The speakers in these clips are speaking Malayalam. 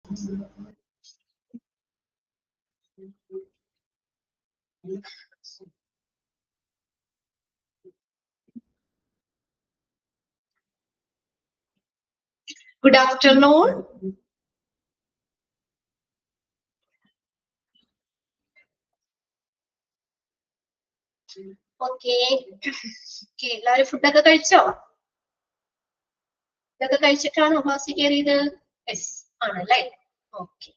Good afternoon. Okay. Okay. എല്ലാവരും ഫുഡൊക്കെ കഴിച്ചോ? ഇതൊക്കെ കഴിച്ചിട്ടാണോ ക്ലാസ്സിൽ കയറിയത്? യെസ് ആണല്ലേ. ഓക്കെ.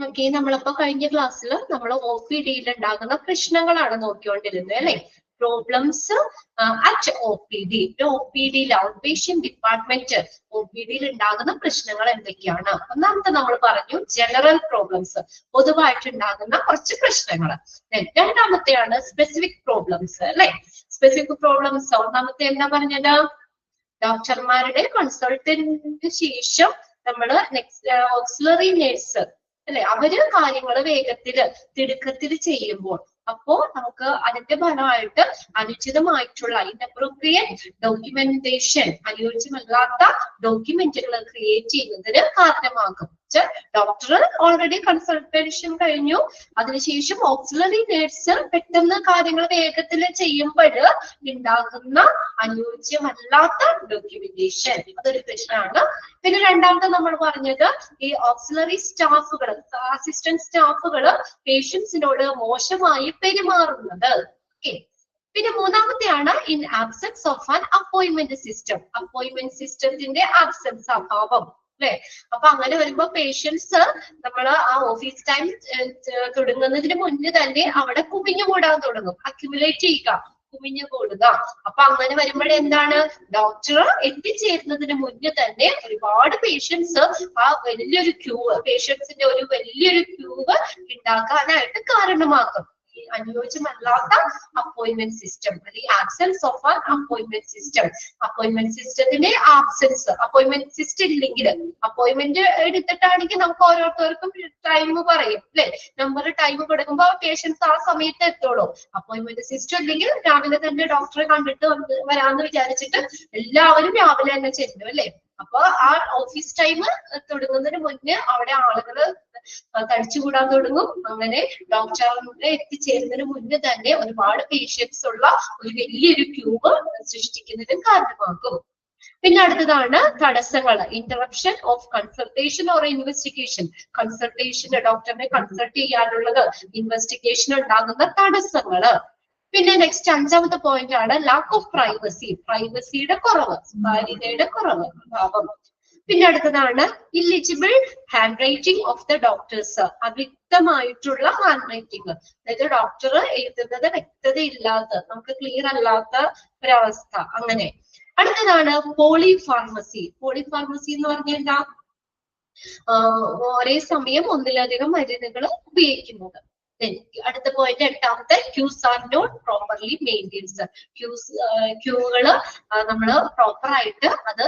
ഓക്കെ, നമ്മളപ്പോ കഴിഞ്ഞ ക്ലാസ്സിൽ നമ്മൾ OPD-യിൽ ഉണ്ടാകുന്ന പ്രശ്നങ്ങളാണ് നോക്കിക്കൊണ്ടിരുന്നത് അല്ലെ? Problems at OPD. OPD-യിൽ ഔട്ട് പേഷ്യന്റ് ഡിപ്പാർട്ട്മെന്റ് OPD-യിൽ ഉണ്ടാകുന്ന പ്രശ്നങ്ങൾ എന്തൊക്കെയാണ്? ഒന്നാമത്തെ നമ്മൾ പറഞ്ഞു ജനറൽ പ്രോബ്ലംസ്, പൊതുവായിട്ടുണ്ടാകുന്ന കുറച്ച് പ്രശ്നങ്ങൾ. രണ്ടാമത്തെയാണ് സ്പെസിഫിക് പ്രോബ്ലംസ് അല്ലെ? സ്പെസിഫിക് പ്രോബ്ലംസ് ഒന്നാമത്തെ എന്താ പറഞ്ഞത്? ഡോക്ടർമാരുടെ കൺസൾട്ടന്റിന് ശേഷം നമ്മള് നെക്സ്റ്റ് ഓക്സിലറി നേഴ്സ് അല്ലെ, അവര് കാര്യങ്ങൾ വേഗത്തില് തിടുക്കത്തിൽ ചെയ്യുമ്പോൾ അപ്പോ നമുക്ക് അതിന്റെ ഫലമായിട്ട് അനുചിതമായിട്ടുള്ള ഇൻഅപ്രോപ്രിയേറ്റ് ഡോക്യുമെന്റേഷൻ, അനുയോജ്യമല്ലാത്ത ഡോക്യുമെന്റുകൾ ക്രിയേറ്റ് ചെയ്യുന്നതിന് കാരണമാകും. ഡോക്ടർ ഓൾറെഡി കൺസൾട്ടേഷൻ കഴിഞ്ഞു, അതിനുശേഷം ഓക്സിലറി നേഴ്സ് പെട്ടെന്ന് കാര്യങ്ങൾ വേഗത്തിൽ ചെയ്യുമ്പോൾ ഉണ്ടാകുന്ന അനുയോജ്യമല്ലാത്ത ഡോക്യുമെന്റേഷൻ, അതൊരു പ്രശ്നമാണ്. പിന്നെ രണ്ടാമത്തെ നമ്മൾ പറഞ്ഞത് ഈ ഓക്സിലറി സ്റ്റാഫുകൾ, അസിസ്റ്റന്റ് സ്റ്റാഫുകൾ പേഷ്യൻസിനോട് മോശമായി പെരുമാറുന്നത്. ഓക്കെ. പിന്നെ മൂന്നാമത്തെയാണ് in absence of an appointment system. Appointment സിസ്റ്റത്തിന്റെ ആബ്സെൻസ്, അഭാവം അല്ലെ? അപ്പൊ അങ്ങനെ വരുമ്പോ പേഷ്യൻസ് നമ്മള് ആ ഓഫീസ് ടൈം തുടങ്ങുന്നതിന് മുന്നേ തന്നെ അവിടെ കുമിഞ്ഞുകൂടാൻ തുടങ്ങും, അക്യുമുലേറ്റ് ചെയ്യുക, കുമിഞ്ഞുകൂടുക. അപ്പൊ അങ്ങനെ വരുമ്പോഴെന്താണ്, ഡോക്ടർ എത്തിച്ചേരുന്നതിന് മുന്നേ തന്നെ ഒരുപാട് പേഷ്യൻസ് ആ വലിയൊരു ക്യൂ, പേഷ്യൻസിന്റെ ഒരു വലിയൊരു ക്യൂ ഉണ്ടാക്കാനായിട്ട് കാരണമാക്കും. അനുയോജ്യമല്ലാത്ത അപ്പോയിന്റ്മെന്റ് സിസ്റ്റം, അല്ലെങ്കിൽ absence of an appointment system. Appointment സിസ്റ്റത്തിന്റെ ആബ്സെൻസ്, അപ്പോയിന്റ്മെന്റ് സിസ്റ്റം ഇല്ലെങ്കിൽ, അപ്പോയിന്റ്മെന്റ് എടുത്തിട്ടാണെങ്കിൽ നമുക്ക് ഓരോരുത്തർക്കും ടൈം പറയും അല്ലെ, നമ്പർ ടൈം കൊടുക്കുമ്പോ പേഷ്യൻസ് ആ സമയത്ത് എത്തുള്ളൂ. അപ്പോയിന്റ്മെന്റ് സിസ്റ്റം ഇല്ലെങ്കിൽ രാവിലെ തന്നെ ഡോക്ടറെ കണ്ടിട്ട് വരാമെന്ന് വിചാരിച്ചിട്ട് എല്ലാവരും രാവിലെ തന്നെ ചെല്ലും അല്ലെ. അപ്പൊ ആ ഓഫീസ് ടൈം തുടങ്ങുന്നതിന് മുന്നേ അവിടെ ആളുകൾ തടിച്ചുകൂടാൻ തുടങ്ങും. അങ്ങനെ ഡോക്ടറിനെ എത്തിച്ചേരുന്നതിന് മുന്നേ തന്നെ ഒരുപാട് പേഷ്യൻസ് ഉള്ള ഒരു വലിയൊരു ക്യൂബ് സൃഷ്ടിക്കുന്നതിന് കാരണമാകും. പിന്നെ അടുത്തതാണ് തടസ്സങ്ങൾ, interruption of consultation or investigation. Consultation, ഡോക്ടറിനെ കൺസൾട്ട് ചെയ്യാനുള്ളത്, ഇൻവെസ്റ്റിഗേഷൻ ഉണ്ടാകുന്ന തടസ്സങ്ങള്. പിന്നെ നെക്സ്റ്റ് അഞ്ചാമത്തെ പോയിന്റ് ആണ് ലാക്ക് ഓഫ് പ്രൈവസി, പ്രൈവസിയുടെ കുറവ്, സ്വകാര്യതയുടെ കുറവ്, അഭാവം. പിന്നെ അടുത്തതാണ് illegible handwriting of the doctors, അവ്യക്തമായിട്ടുള്ള ഹാൻഡ് റൈറ്റിംഗ്, അതായത് ഡോക്ടർ എഴുതുന്നത് വ്യക്തതയില്ലാത്ത, നമുക്ക് ക്ലിയർ അല്ലാത്ത ഒരവസ്ഥ. അങ്ങനെ അടുത്തതാണ് പോളിഫാർമസി. പോളിഫാർമസി എന്ന് പറഞ്ഞാൽ എന്താ? ഒരേ സമയം ഒന്നിലധികം മരുന്നുകൾ ഉപയോഗിക്കുന്നത്. അടുത്ത പോയിന്റ് എട്ടാമത്തെ, queues are not properly maintains. ക്യൂകള് നമ്മള് പ്രോപ്പർ ആയിട്ട് അത്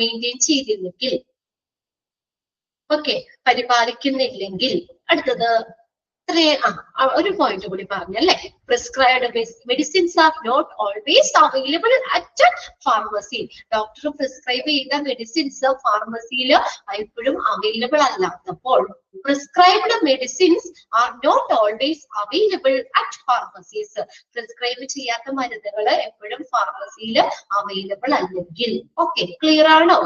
മെയിൻറ്റെയിൻ ചെയ്തില്ലെങ്കിൽ, ഓക്കെ, പരിപാലിക്കുന്നില്ലെങ്കിൽ. അടുത്തത് ഒരു പോയിന്റ് കൂടി പറഞ്ഞല്ലേ, prescribed medicines are not always available at pharmacy. Doctor prescribe ചെയ്ത മെഡിസിൻസ് ഫാർമസിയിൽ എപ്പോഴും അവൈലബിൾ അല്ലാത്തപ്പോൾ, prescribed medicines are not always available at pharmacies. Prescribe ചെയ്യാത്ത മരുന്നുകൾ എപ്പോഴും ഫാർമസിയിൽ അവൈലബിൾ അല്ലെങ്കിൽ. ഓക്കെ, ക്ലിയർ ആണോ?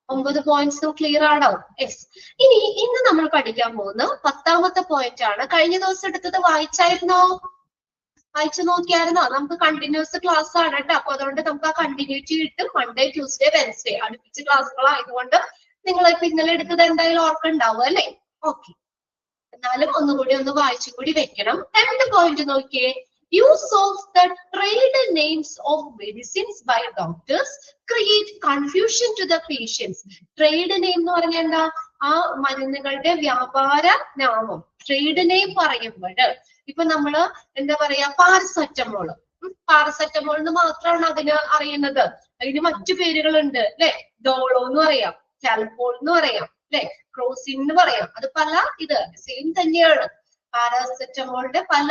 9 പോയിന്റ്സും ക്ലിയർ ആണോ? യെസ്. ഇന്ന് നമ്മൾ പഠിക്കാൻ പോകുന്ന 10ാമത്തെ പോയിന്റ് ആണ്. കഴിഞ്ഞ ദിവസം എടുത്തത് വായിച്ചായിരുന്നോ? വായിച്ചു നോക്കിയായിരുന്നോ? നമുക്ക് കണ്ടിന്യൂസ് ക്ലാസ് ആണ് കേട്ടോ. അപ്പൊ അതുകൊണ്ട് നമുക്ക് ആ കണ്ടിന്യൂറ്റി കിട്ടും. മൺഡേ, ട്യൂസ്ഡേ, വെൻസ്ഡേ അടുപ്പിച്ച് ക്ലാസ്സുകളായതുകൊണ്ട് നിങ്ങൾ ഇപ്പൊ ഇന്നലെ എടുത്തത് എന്തായാലും ഓർക്കുണ്ടാവും അല്ലെ? ഓക്കെ, എന്നാലും ഒന്നുകൂടി ഒന്ന് വായിച്ചു കൂടി വെക്കണം. 10th പോയിന്റ് നോക്കിയേ, use of the trade names of medicines by doctors create confusion to the patients. Trade name എന്ന് പറഞ്ഞാൽ എന്താ? ആ മരുന്നുകളുടെ വ്യാപാര നാമം. ട്രേഡ് നെയിം പറയുമ്പോൾ ഇപ്പൊ നമ്മള് എന്താ പറയാ, പാരസെറ്റമോള്, പാരസെറ്റമോൾ എന്ന് മാത്രമാണ് അതിന് അറിയുന്നത്. അതിന് മറ്റു പേരുകളുണ്ട് അല്ലെ, ഡോളോ എന്ന് പറയാം, കാൽപോൾ എന്ന് പറയാം അല്ലെ, ക്രോസിൻ എന്ന് പറയാം. അത് പല ഇത് സെയിം തന്നെയാണ്. പാരാസെറ്റമോളിന്റെ പല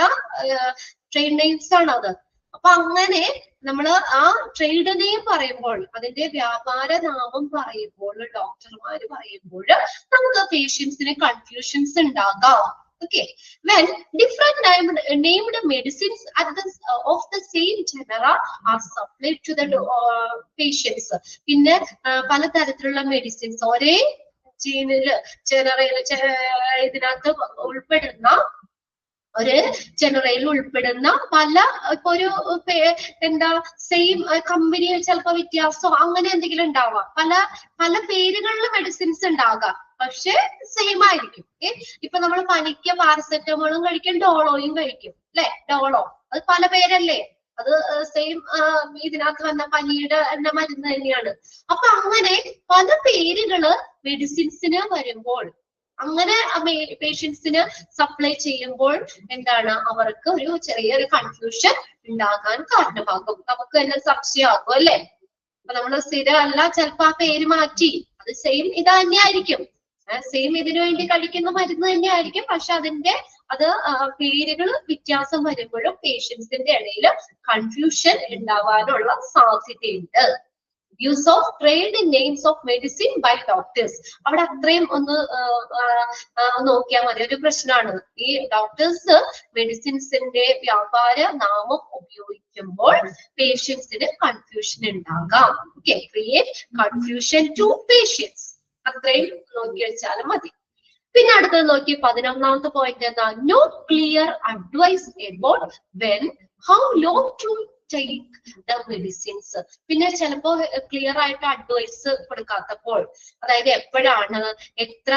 ട്രേഡ് നെയിംസ് ആണ് അത്. അപ്പൊ അങ്ങനെ നമ്മള് ആ ട്രേഡ് നെയിം പറയുമ്പോൾ, അതിന്റെ വ്യാപാര നാമം പറയുമ്പോൾ, ഡോക്ടർമാര് പറയുമ്പോൾ നമുക്ക് പേഷ്യൻസിന് കൺഫ്യൂഷൻസ് ഉണ്ടാകാം. Okay, when different named medicines at the of the same genera are supplied to the patients. പിന്നെ പലതരത്തിലുള്ള മെഡിസിൻസ് ഒരേ ഇതിനകത്ത് ഉൾപ്പെടുന്ന ഒരു ജനറയിൽ ഉൾപ്പെടുന്ന പല ഇപ്പൊ ഒരു എന്താ സെയിം കമ്പനി ചിലപ്പോ വ്യത്യാസം അങ്ങനെ എന്തെങ്കിലും ഉണ്ടാവാം. പല പല പേരുകളിൽ മെഡിസിൻസ് ഉണ്ടാകാം, പക്ഷെ സെയിം ആയിരിക്കും. ഇപ്പൊ നമ്മൾ പനിക്ക് പാരസെറ്റമോളും കഴിക്കും, ഡോളോയും കഴിക്കും അല്ലെ. ഡോളോ അത് പല പേരല്ലേ, അത് സെയിം ഇതിനകത്ത് വന്ന പനിയുടെ എന്നെ മരുന്ന് തന്നെയാണ്. അപ്പൊ അങ്ങനെ പല പേരുകള് മെഡിസിൻസിന് വരുമ്പോൾ, അങ്ങനെ പേഷ്യൻസിന് സപ്ലൈ ചെയ്യുമ്പോൾ എന്താണ് അവർക്ക് ഒരു ചെറിയൊരു കൺഫ്യൂഷൻ ഉണ്ടാകാൻ കാരണമാകും. നമുക്ക് തന്നെ സംശയമാകും അല്ലെ. അപ്പൊ നമ്മൾ സ്ഥിരം അല്ല, ചിലപ്പോ ആ പേര് മാറ്റി അത് സെയിം ഇത് തന്നെയായിരിക്കും, സെയിം ഇതിനു വേണ്ടി കഴിക്കുന്ന മരുന്ന് തന്നെയായിരിക്കും, പക്ഷെ അതിന്റെ പേരുകൾ വ്യത്യാസം വരുമ്പോഴും പേഷ്യൻസിന്റെ ഇടയിൽ കൺഫ്യൂഷൻ ഉണ്ടാവാനുള്ള സാധ്യതയുണ്ട്. Use of trade names of medicine by doctors. അവിടെ അത്രയും ഒന്ന് നോക്കിയാൽ മതി. ഒരു പ്രശ്നമാണ് ഈ ഡോക്ടേഴ്സ് മെഡിസിൻസിന്റെ വ്യാപാര നാമം ഉപയോഗിക്കുമ്പോൾ പേഷ്യൻസിന് കൺഫ്യൂഷൻ ഉണ്ടാകാം. Okay, create confusion to patients. അത്രയും നോക്കി വെച്ചാലും മതി. പിന്നെ അടുത്തത് നോക്കി 11ാമത്തെ പോയിന്റ് എന്താ? No clear advice about when how long to take the medicines. പിന്നെ ചിലപ്പോ ക്ലിയർ ആയിട്ട് അഡ്വൈസ് കൊടുക്കാത്തപ്പോൾ, അതായത് എപ്പോഴാണ്, എത്ര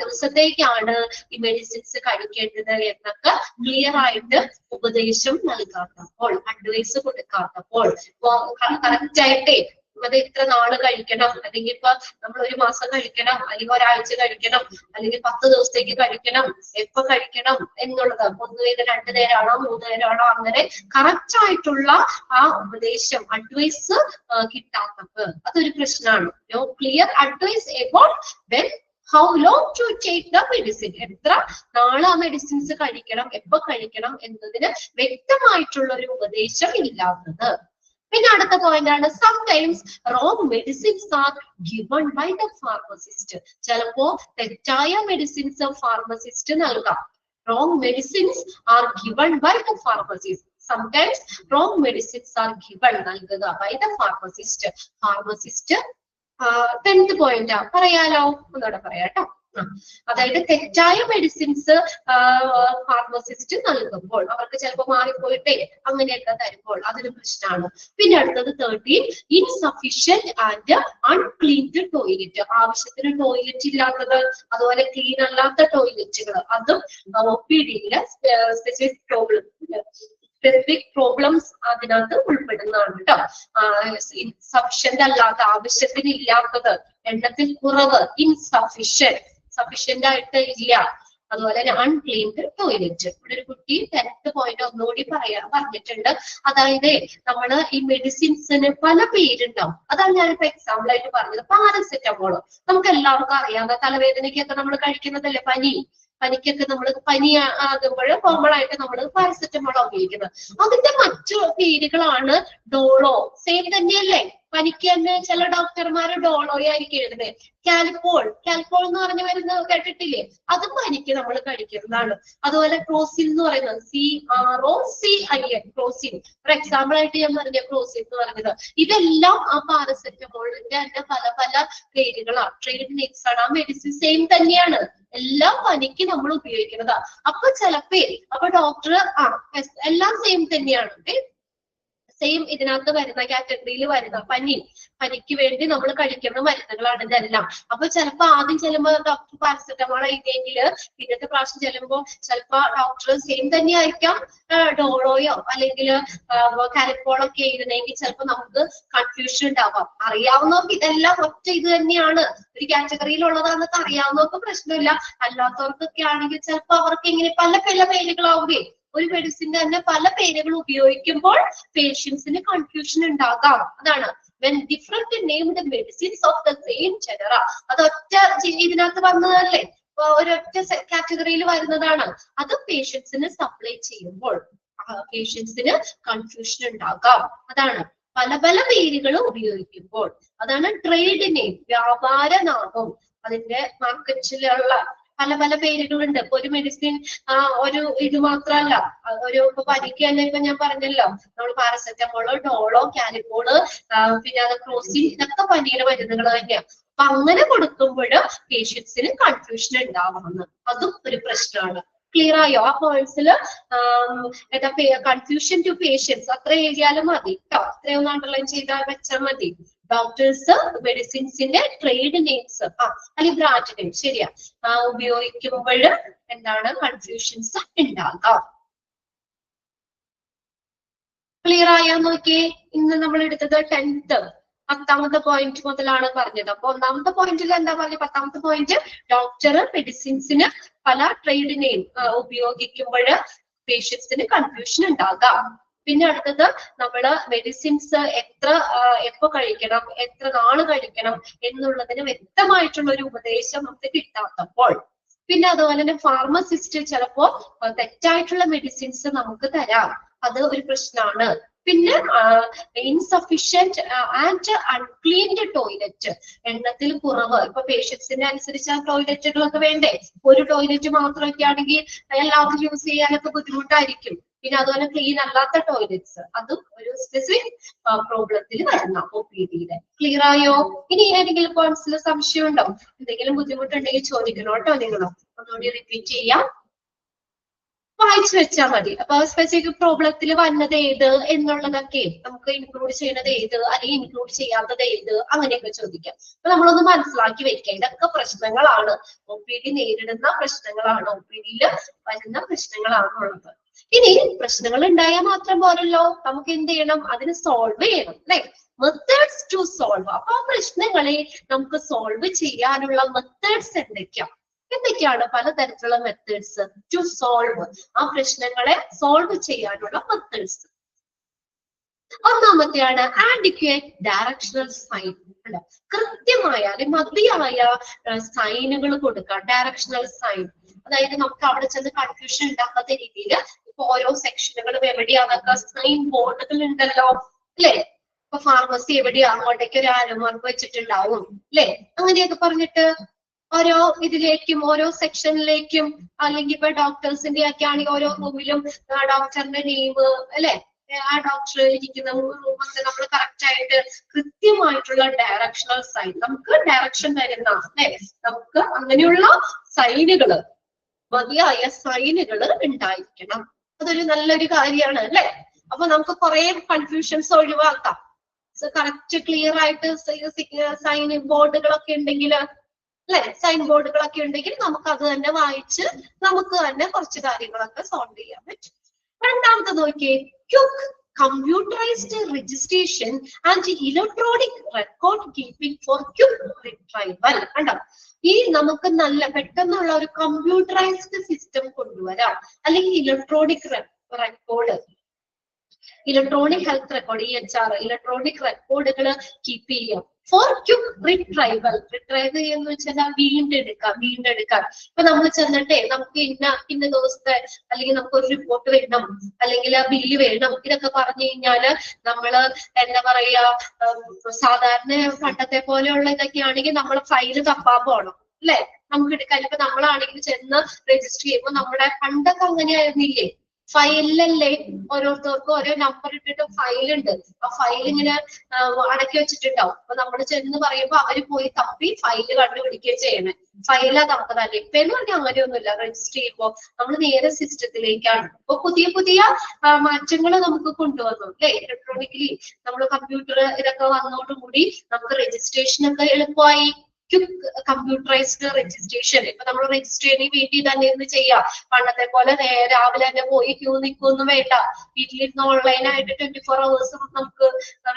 ദിവസത്തേക്കാണ് ഈ മെഡിസിൻസ് കഴിക്കേണ്ടത് എന്നൊക്കെ ക്ലിയർ ആയിട്ട് ഉപദേശം നൽകാത്തപ്പോൾ, അഡ്വൈസ് കൊടുക്കാത്തപ്പോൾ, കറക്റ്റ് ആയിട്ടേ അത് ഇത്ര നാള് കഴിക്കണം, അല്ലെങ്കിൽ ഇപ്പൊ നമ്മൾ ഒരു മാസം കഴിക്കണം, അല്ലെങ്കിൽ ഒരാഴ്ച കഴിക്കണം, അല്ലെങ്കിൽ 10 ദിവസത്തേക്ക് കഴിക്കണം, എപ്പോ കഴിക്കണം എന്നുള്ളത്, 1 നേരം 2 നേരമാണോ 3 നേരമാണോ, അങ്ങനെ കറക്റ്റ് ആയിട്ടുള്ള ആ ഉപദേശം അഡ്വൈസ് കിട്ടാത്തത് അതൊരു പ്രശ്നമാണ്. No clear advice about when how long to take the medicine. എത്ര നാള് ആ മെഡിസിൻസ് കഴിക്കണം, എപ്പോ കഴിക്കണം എന്നതിന് വ്യക്തമായിട്ടുള്ള ഒരു ഉപദേശം ഇല്ലാത്തത്. പിന്നെ അടുത്ത പോയിന്റ് ആണ് sometimes wrong medicines are given by the pharmacist. ചിലപ്പോ തെറ്റായ മെഡിസിൻസ് ഫാർമസിസ്റ്റ് നൽകാം. Wrong medicines are given by the pharmacist. Sometimes wrong medicines are given നൽകുക by the pharmacist. Pharmacist 10th point പറയാലോ, ഒന്നുകൂടെ പറയാട്ടോ. അതായത് തെറ്റായ മെഡിസിൻസ് ഫാർമസിസ്റ്റ് നൽകുമ്പോൾ അവർക്ക് ചിലപ്പോൾ മാറിപ്പോയിട്ടേ അങ്ങനെയൊക്കെ തരുമ്പോൾ അതൊരു പ്രശ്നമാണ്. പിന്നെ അടുത്തത് 13 ഇൻസഫിഷ്യന്റ് ആൻഡ് അൺക്ലീൻഡ് ടോയ്ലറ്റ്. ആവശ്യത്തിന് ടോയ്ലറ്റ് ഇല്ലാത്തത്, അതുപോലെ ക്ലീൻ അല്ലാത്ത ടോയ്ലറ്റുകൾ, അതും OPD-യിലെ സ്പെസിഫിക് പ്രോബ്ലംസ് അതിനകത്ത് ഉൾപ്പെടുന്നതാണ് കേട്ടോ. ഇൻസഫിഷ്യന്റ് അല്ലാത്ത, ആവശ്യത്തിന് ഇല്ലാത്തത്, എണ്ണത്തിൽ കുറവ്, ഇൻസഫിഷ്യന്റ്, സഫിഷ്യന്റ് ആയിട്ട് ഇല്ല, അതുപോലെ തന്നെ അൺക്ലീൻഡ് ടോയ്ലറ്റ്. ഇവിടെ ഒരു കുട്ടി 10th പോയിന്റ് ഒന്നുകൂടി പറഞ്ഞിട്ടുണ്ട്. അതായത് നമ്മള് ഈ മെഡിസിൻസിന് പല പേരുണ്ടാവും. അതാണ് ഞാനിപ്പോ എക്സാമ്പിൾ ആയിട്ട് പറഞ്ഞത്. പാരസെറ്റമോള് നമുക്ക് എല്ലാവർക്കും അറിയാവുന്ന, തലവേദനയ്ക്കൊക്കെ നമ്മൾ കഴിക്കുന്നതല്ലേ, പനിക്കൊക്കെ നമ്മൾ പനി ആകുമ്പോൾ കോമൺ ആയിട്ട് നമ്മൾ പാരസെറ്റമോൾ ഉപയോഗിക്കുന്നത്. അതിന്റെ മറ്റു പേരുകളാണ് ഡോളോ. സെയിം തന്നെയല്ലേ, പനിക്ക് തന്നെ ചില ഡോക്ടർമാര് ഡോളോയായിരിക്കും എഴുതുന്നത്. കാൽപോൾ എന്ന് പറഞ്ഞു വരുന്നത് കേട്ടിട്ടില്ലേ, അത് പനിക്ക് നമ്മൾ കഴിക്കുന്നതാണ്. അതുപോലെ ക്രോസിൻ എന്ന് പറയുന്നത് CROCIN, ക്രോസിൻ. ഫോർ എക്സാമ്പിൾ ആയിട്ട് ഞാൻ പറഞ്ഞ ക്രോസിൻ എന്ന് പറഞ്ഞത്. ഇതെല്ലാം ആ പാരസെറ്റമോളിന്റെ തന്നെ പല പല പേരുകളാണ്, ട്രേഡ് നെയിംസ് ആണ്. ആ മെഡിസിൻ സെയിം തന്നെയാണ്, എല്ലാം പനിക്ക് നമ്മൾ ഉപയോഗിക്കുന്നതാ. അപ്പൊ ഡോക്ടർ എല്ലാം സെയിം തന്നെയാണ്, സെയിം ഇതിനകത്ത് വരുന്ന കാറ്റഗറിയിൽ വരുന്ന പനിക്ക് വേണ്ടി നമ്മൾ കഴിക്കുന്ന മരുന്നുകളാണ് ഇതെല്ലാം. അപ്പൊ ചിലപ്പോ ആദ്യം ചെല്ലുമ്പോൾ ഡോക്ടർ പാരസെറ്റമോൾ എഴുതിയെങ്കിൽ പിന്നത്തെ പ്രാവശ്യം ചെല്ലുമ്പോൾ ചിലപ്പോ ഡോക്ടർ സെയിം തന്നെ ആയിരിക്കാം ഡോളോയോ അല്ലെങ്കിൽ കാൽപോളൊക്കെ എഴുതണമെങ്കിൽ ചിലപ്പോൾ നമുക്ക് കൺഫ്യൂഷൻ ഉണ്ടാവാം. അറിയാവുന്നവർക്ക് ഇതെല്ലാം ഒറ്റ ഇത് തന്നെയാണ്, ഒരു കാറ്റഗറിയിലുള്ളതാണെന്നൊക്കെ അറിയാവുന്നവർക്ക് പ്രശ്നമില്ല. അല്ലാത്തവർക്കൊക്കെ ആണെങ്കിൽ ചിലപ്പോൾ അവർക്ക് ഇങ്ങനെ പല പല പേരുകളാവുകയെ, ഒരു മെഡിസിന്റെ തന്നെ പല പേരുകൾ ഉപയോഗിക്കുമ്പോൾ പേഷ്യൻസിന് കൺഫ്യൂഷൻ ഉണ്ടാകാം. അതാണ് when different named medicines of the same genera. അത് ഒറ്റ ഇതിനകത്ത് വന്നതല്ലേ, ഒരൊറ്റ കാറ്റഗറിയിൽ വരുന്നതാണ്. അത് പേഷ്യൻസിന് സപ്ലൈ ചെയ്യുമ്പോൾ പേഷ്യൻസിന് കൺഫ്യൂഷൻ ഉണ്ടാകാം. അതാണ് പല പല പേരുകൾ ഉപയോഗിക്കുമ്പോൾ. അതാണ് ട്രേഡ് നെയിം, വ്യാപാര നാമം. അതിന്റെ മാർക്കറ്റിലുള്ള പല പല പേരുകളുണ്ട്. ഇപ്പൊ ഒരു മെഡിസിൻ ഒരു ഇത് മാത്രമല്ല, ഒരു ഇപ്പൊ പനിക്ക് തന്നെ ഇപ്പൊ ഞാൻ പറഞ്ഞല്ലോ, നമ്മൾ പാരസെറ്റമോളോ, ഡോളോ, കാലിപ്പോള്, പിന്നെ അത് ക്രോസിൻ, ഇതൊക്കെ പനിയുടെ മരുന്നുകൾ തന്നെയാണ്. അപ്പൊ അങ്ങനെ കൊടുക്കുമ്പോൾ പേഷ്യൻസിന് കൺഫ്യൂഷൻ ഉണ്ടാവുമെന്ന്, അതും ഒരു പ്രശ്നമാണ്. ക്ലിയർ ആയോ? ആ പോയിന്റ്സിൽ എന്താ കൺഫ്യൂഷൻ ടു പേഷ്യൻസ് അത്ര എഴുതിയാലും മതി കേട്ടോ. അത്രയൊന്നും അണ്ടർലൈൻ ചെയ്താൽ വെച്ചാൽ മതി. ഡോക്ടേഴ്സ് മെഡിസിൻസിന്റെ ട്രേഡ് നെയിംസ് അല്ലെങ്കിൽ ബ്രാൻഡ് നെയിം ശരിയാ ഉപയോഗിക്കുമ്പോൾ എന്താണ് കൺഫ്യൂഷൻസ് ഉണ്ടാകാം. ക്ലിയർ ആയാ നോക്കിയേ. ഇന്ന് നമ്മൾ എടുത്തത് 10th 10ാമത്തെ പോയിന്റ് മുതലാണ് പറഞ്ഞത്. അപ്പൊ 1ാമത്തെ പോയിന്റിൽ എന്താ പറഞ്ഞത്? 10ാമത്തെ പോയിന്റ് ഡോക്ടർ മെഡിസിൻസിന് പല ട്രേഡ് നെയിം ഉപയോഗിക്കുമ്പോൾ പേഷ്യൻസിന് കൺഫ്യൂഷൻ ഉണ്ടാകാം. പിന്നെ അടുത്തത് നമ്മള് മെഡിസിൻസ് എപ്പോ കഴിക്കണം, എത്ര നാള് കഴിക്കണം എന്നുള്ളതിന് വ്യക്തമായിട്ടുള്ള ഒരു ഉപദേശം നമുക്ക് കിട്ടാത്തപ്പോൾ, പിന്നെ അതുപോലെ തന്നെ ഫാർമസിസ്റ്റ് ചിലപ്പോ തെറ്റായിട്ടുള്ള മെഡിസിൻസ് നമുക്ക് തരാം, അത് ഒരു പ്രശ്നമാണ്. പിന്നെ ഇൻസഫിഷ്യന്റ് ആൻഡ് അൺക്ലീൻഡ് ടോയ്ലറ്റ്, എണ്ണത്തിൽ കുറവ്. ഇപ്പൊ പേഷ്യൻസിന്റെ അനുസരിച്ച് ആ ടോയ്ലറ്റുകളൊക്കെ വേണ്ടേ. ഒരു ടോയ്ലറ്റ് മാത്രമൊക്കെ ആണെങ്കിൽ എല്ലാവർക്കും യൂസ് ചെയ്യാനൊക്കെ ബുദ്ധിമുട്ടായിരിക്കും. പിന്നെ അതുപോലെ ക്ലീൻ അല്ലാത്ത ടോയ്ലറ്റ്സ്, അതും ഒരു സ്പെസിഫിക് പ്രോബ്ലത്തിൽ വരുന്ന OPD-യില്. ക്ലിയർ ആയോ? ഇനി ഏതെങ്കിലും പോയിന്റ്സിൽ സംശയം ഉണ്ടോ? എന്തെങ്കിലും ബുദ്ധിമുട്ടുണ്ടെങ്കിൽ ചോദിക്കണം കേട്ടോ. നിങ്ങളോ ഒന്നുകൂടി റിപ്പീറ്റ് ചെയ്യാം, വായിച്ചു വെച്ചാൽ മതി. അപ്പൊ സ്പെസിഫിക് പ്രോബ്ലത്തിൽ വന്നത് ഏത് എന്നുള്ളതൊക്കെ നമുക്ക് ഇൻക്ലൂഡ് ചെയ്യുന്നത് ഏത് അല്ലെങ്കിൽ ഇൻക്ലൂഡ് ചെയ്യാത്തത് ഏത് അങ്ങനെയൊക്കെ ചോദിക്കാം. അപ്പൊ നമ്മളൊന്ന് മനസ്സിലാക്കി വെക്കുക, ഇതൊക്കെ പ്രശ്നങ്ങളാണ്, OPD നേരിടുന്ന പ്രശ്നങ്ങളാണ്, OPD-യിൽ വരുന്ന പ്രശ്നങ്ങളാണുള്ളത്. ഇനി പ്രശ്നങ്ങൾ ഉണ്ടായാൽ മാത്രം പോരല്ലോ, നമുക്ക് എന്ത് ചെയ്യണം? അതിന് സോൾവ് ചെയ്യണം അല്ലെ? Methods to solve. അപ്പൊ ആ പ്രശ്നങ്ങളെ നമുക്ക് സോൾവ് ചെയ്യാനുള്ള മെത്തേഡ്സ് എന്തൊക്കെയാണ്? പലതരത്തിലുള്ള മെത്തേഡ്സ് ടു സോൾവ്, ആ പ്രശ്നങ്ങളെ സോൾവ് ചെയ്യാനുള്ള മെത്തേഡ്സ്. ഒന്നാമത്തെയാണ് ആഡിക്വേറ്റ് ഡയറക്ഷണൽ സൈൻ. കൃത്യമായ അല്ലെങ്കിൽ മതിയായ സൈനുകൾ കൊടുക്കുക, ഡയറക്ഷണൽ സൈൻ. അതായത് നമുക്ക് അവിടെ ചെന്ന് കൺഫ്യൂഷൻ ഉണ്ടാക്കാത്ത രീതിയിൽ ഇപ്പൊ ഓരോ സെക്ഷനുകളും എവിടെയാണൊക്കെ സൈൻ ബോർഡുകൾ ഉണ്ടല്ലോ അല്ലെ. ഇപ്പൊ ഫാർമസി എവിടെയാ, അങ്ങോട്ടേക്ക് ഒരു ആരോ മാർക്ക് വെച്ചിട്ടുണ്ടാവും അല്ലെ. അങ്ങനെയൊക്കെ പറഞ്ഞിട്ട് ഓരോ ഇതിലേക്കും ഓരോ സെക്ഷനിലേക്കും, അല്ലെങ്കിൽ ഇപ്പൊ ഡോക്ടേഴ്സിന്റെ ഒക്കെ ആണെങ്കിൽ ഓരോ റൂമിലും ഡോക്ടറിന്റെ നെയിം അല്ലെ, ആ ഡോക്ടർ ഇരിക്കുന്ന റൂമൊക്കെ നമ്മൾ കറക്റ്റ് ആയിട്ട് കൃത്യമായിട്ടുള്ള ഡയറക്ഷണൽ സൈൻ, നമുക്ക് ഡയറക്ഷൻ തരുന്ന അല്ലെ, നമുക്ക് അങ്ങനെയുള്ള സൈനുകള്, മതിയായ സൈനുകൾ ഉണ്ടായിരിക്കണം. അതൊരു നല്ലൊരു കാര്യമാണ് അല്ലെ. അപ്പൊ നമുക്ക് കുറെ കൺഫ്യൂഷൻസ് ഒഴിവാക്കാം. കറക്റ്റ് ക്ലിയർ ആയിട്ട് സൈൻ ബോർഡുകളൊക്കെ ഉണ്ടെങ്കിൽ അല്ലെ, സൈൻ ബോർഡുകളൊക്കെ ഉണ്ടെങ്കിൽ നമുക്ക് അത് തന്നെ വായിച്ച് നമുക്ക് തന്നെ കുറച്ച് കാര്യങ്ങളൊക്കെ സോൾവ് ചെയ്യാൻ പറ്റും. രണ്ടാമത്തെ നോക്കിയേ, quick computerised registration and electronic record keeping for quick retrieval. കണ്ടോ, ഈ നമുക്ക് നല്ല പെട്ടെന്നുള്ള ഒരു കമ്പ്യൂട്ടറൈസ്ഡ് സിസ്റ്റം കൊണ്ടുവരാം, അല്ലെങ്കിൽ electronic record, electronic health record, EHR electronic റെക്കോർഡുകൾ കീപ്പ് ചെയ്യാം ഫോർ ക്വിക്ക് റിട്രൈവൽ. റിട്രൈവ് എന്ന് വെച്ചാൽ വീണ്ടെടുക്കാൻ. ഇപ്പൊ നമ്മൾ ചെന്നിട്ടേ നമുക്ക് ഇന്ന ദിവസത്തെ അല്ലെങ്കിൽ നമുക്ക് ഒരു റിപ്പോർട്ട് വേണം, അല്ലെങ്കിൽ ആ ബില്ല് വേണം, ഇതൊക്കെ പറഞ്ഞു കഴിഞ്ഞാല് നമ്മള് എന്താ പറയാ, സാധാരണ പണ്ടത്തെ പോലെയുള്ള ഇതൊക്കെ ആണെങ്കിൽ നമ്മൾ ഫയല് തപ്പാൻ പോകണം അല്ലെ, നമുക്ക് എടുക്കാൻ. ഇപ്പൊ നമ്മളാണെങ്കിൽ ചെന്ന് രജിസ്റ്റർ ചെയ്യുമ്പോൾ നമ്മുടെ പണ്ടൊക്കെ അങ്ങനെയായിരുന്നില്ലേ, ഫയലിലല്ലേ ഓരോരുത്തർക്കും ഓരോ നമ്പർ ഇട്ടിട്ട് ഫയലുണ്ട്, ആ ഫയൽ ഇങ്ങനെ അടക്കി വെച്ചിട്ടുണ്ടാവും. അപ്പൊ നമ്മൾ ചെന്ന് പറയുമ്പോ അവര് പോയി തപ്പി ഫയല് കണ്ടുപിടിക്കുകയും ചെയ്യണേ, ഫയലാ നമുക്ക് തന്നെ. ഇപ്പൊ എന്ന് പറഞ്ഞാൽ അങ്ങനെയൊന്നുമില്ല, രജിസ്റ്റർ ചെയ്യുമ്പോൾ നമ്മൾ നേരെ സിസ്റ്റത്തിലേക്കാണ്. ഇപ്പൊ പുതിയ മാറ്റങ്ങൾ നമുക്ക് കൊണ്ടുവന്നു അല്ലെ, ഇലക്ട്രോണിക്കലി നമ്മൾ കമ്പ്യൂട്ടർ ഇതൊക്കെ വന്നതോടുകൂടി നമുക്ക് രജിസ്ട്രേഷൻ ഒക്കെ എളുപ്പമായി. Quick computerised registration. ഇപ്പൊ നമ്മൾ രജിസ്റ്റർ ചെയ്യണമെങ്കിൽ വീട്ടിൽ തന്നെ ഇരുന്ന് ചെയ്യാം. പണ്ടത്തെ പോലെ രാവിലെ തന്നെ പോയി ക്യൂ നിൽക്കൊന്നും വേണ്ട, വീട്ടിലിരുന്ന് ഓൺലൈനായിട്ട് 24 hours നമുക്ക്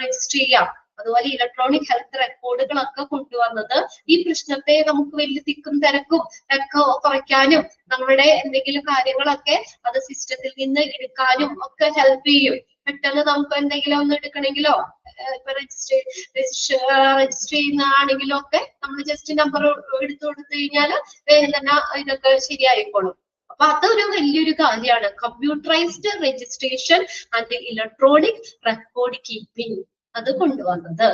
രജിസ്റ്റർ ചെയ്യാം. അതുപോലെ ഇലക്ട്രോണിക് ഹെൽത്ത് റെക്കോർഡുകളൊക്കെ കൊണ്ടുവന്നത് ഈ പ്രശ്നത്തെ നമുക്ക് വലിയ തിക്കും തിരക്കും ഒക്കെ കുറയ്ക്കാനും നമ്മുടെ എന്തെങ്കിലും കാര്യങ്ങളൊക്കെ അത് സിസ്റ്റത്തിൽ നിന്ന് എടുക്കാനും ഒക്കെ ഹെൽപ്പ് ചെയ്യും. പെട്ടെന്ന് നമുക്ക് എന്തെങ്കിലും ഒന്ന് എടുക്കണമെങ്കിലോ ഇപ്പൊ രജിസ്റ്റർ ചെയ്യുന്നതാണെങ്കിലും ഒക്കെ നമ്മൾ ജസ്റ്റ് നമ്പർ എടുത്തു കൊടുത്തു കഴിഞ്ഞാൽ വേഗം തന്നെ ഇതൊക്കെ ശരിയായിക്കോളും. അപ്പൊ അതൊരു വലിയൊരു കാര്യമാണ്. Computerised registration and electronic record keeping അത് കൊണ്ടുവന്നത്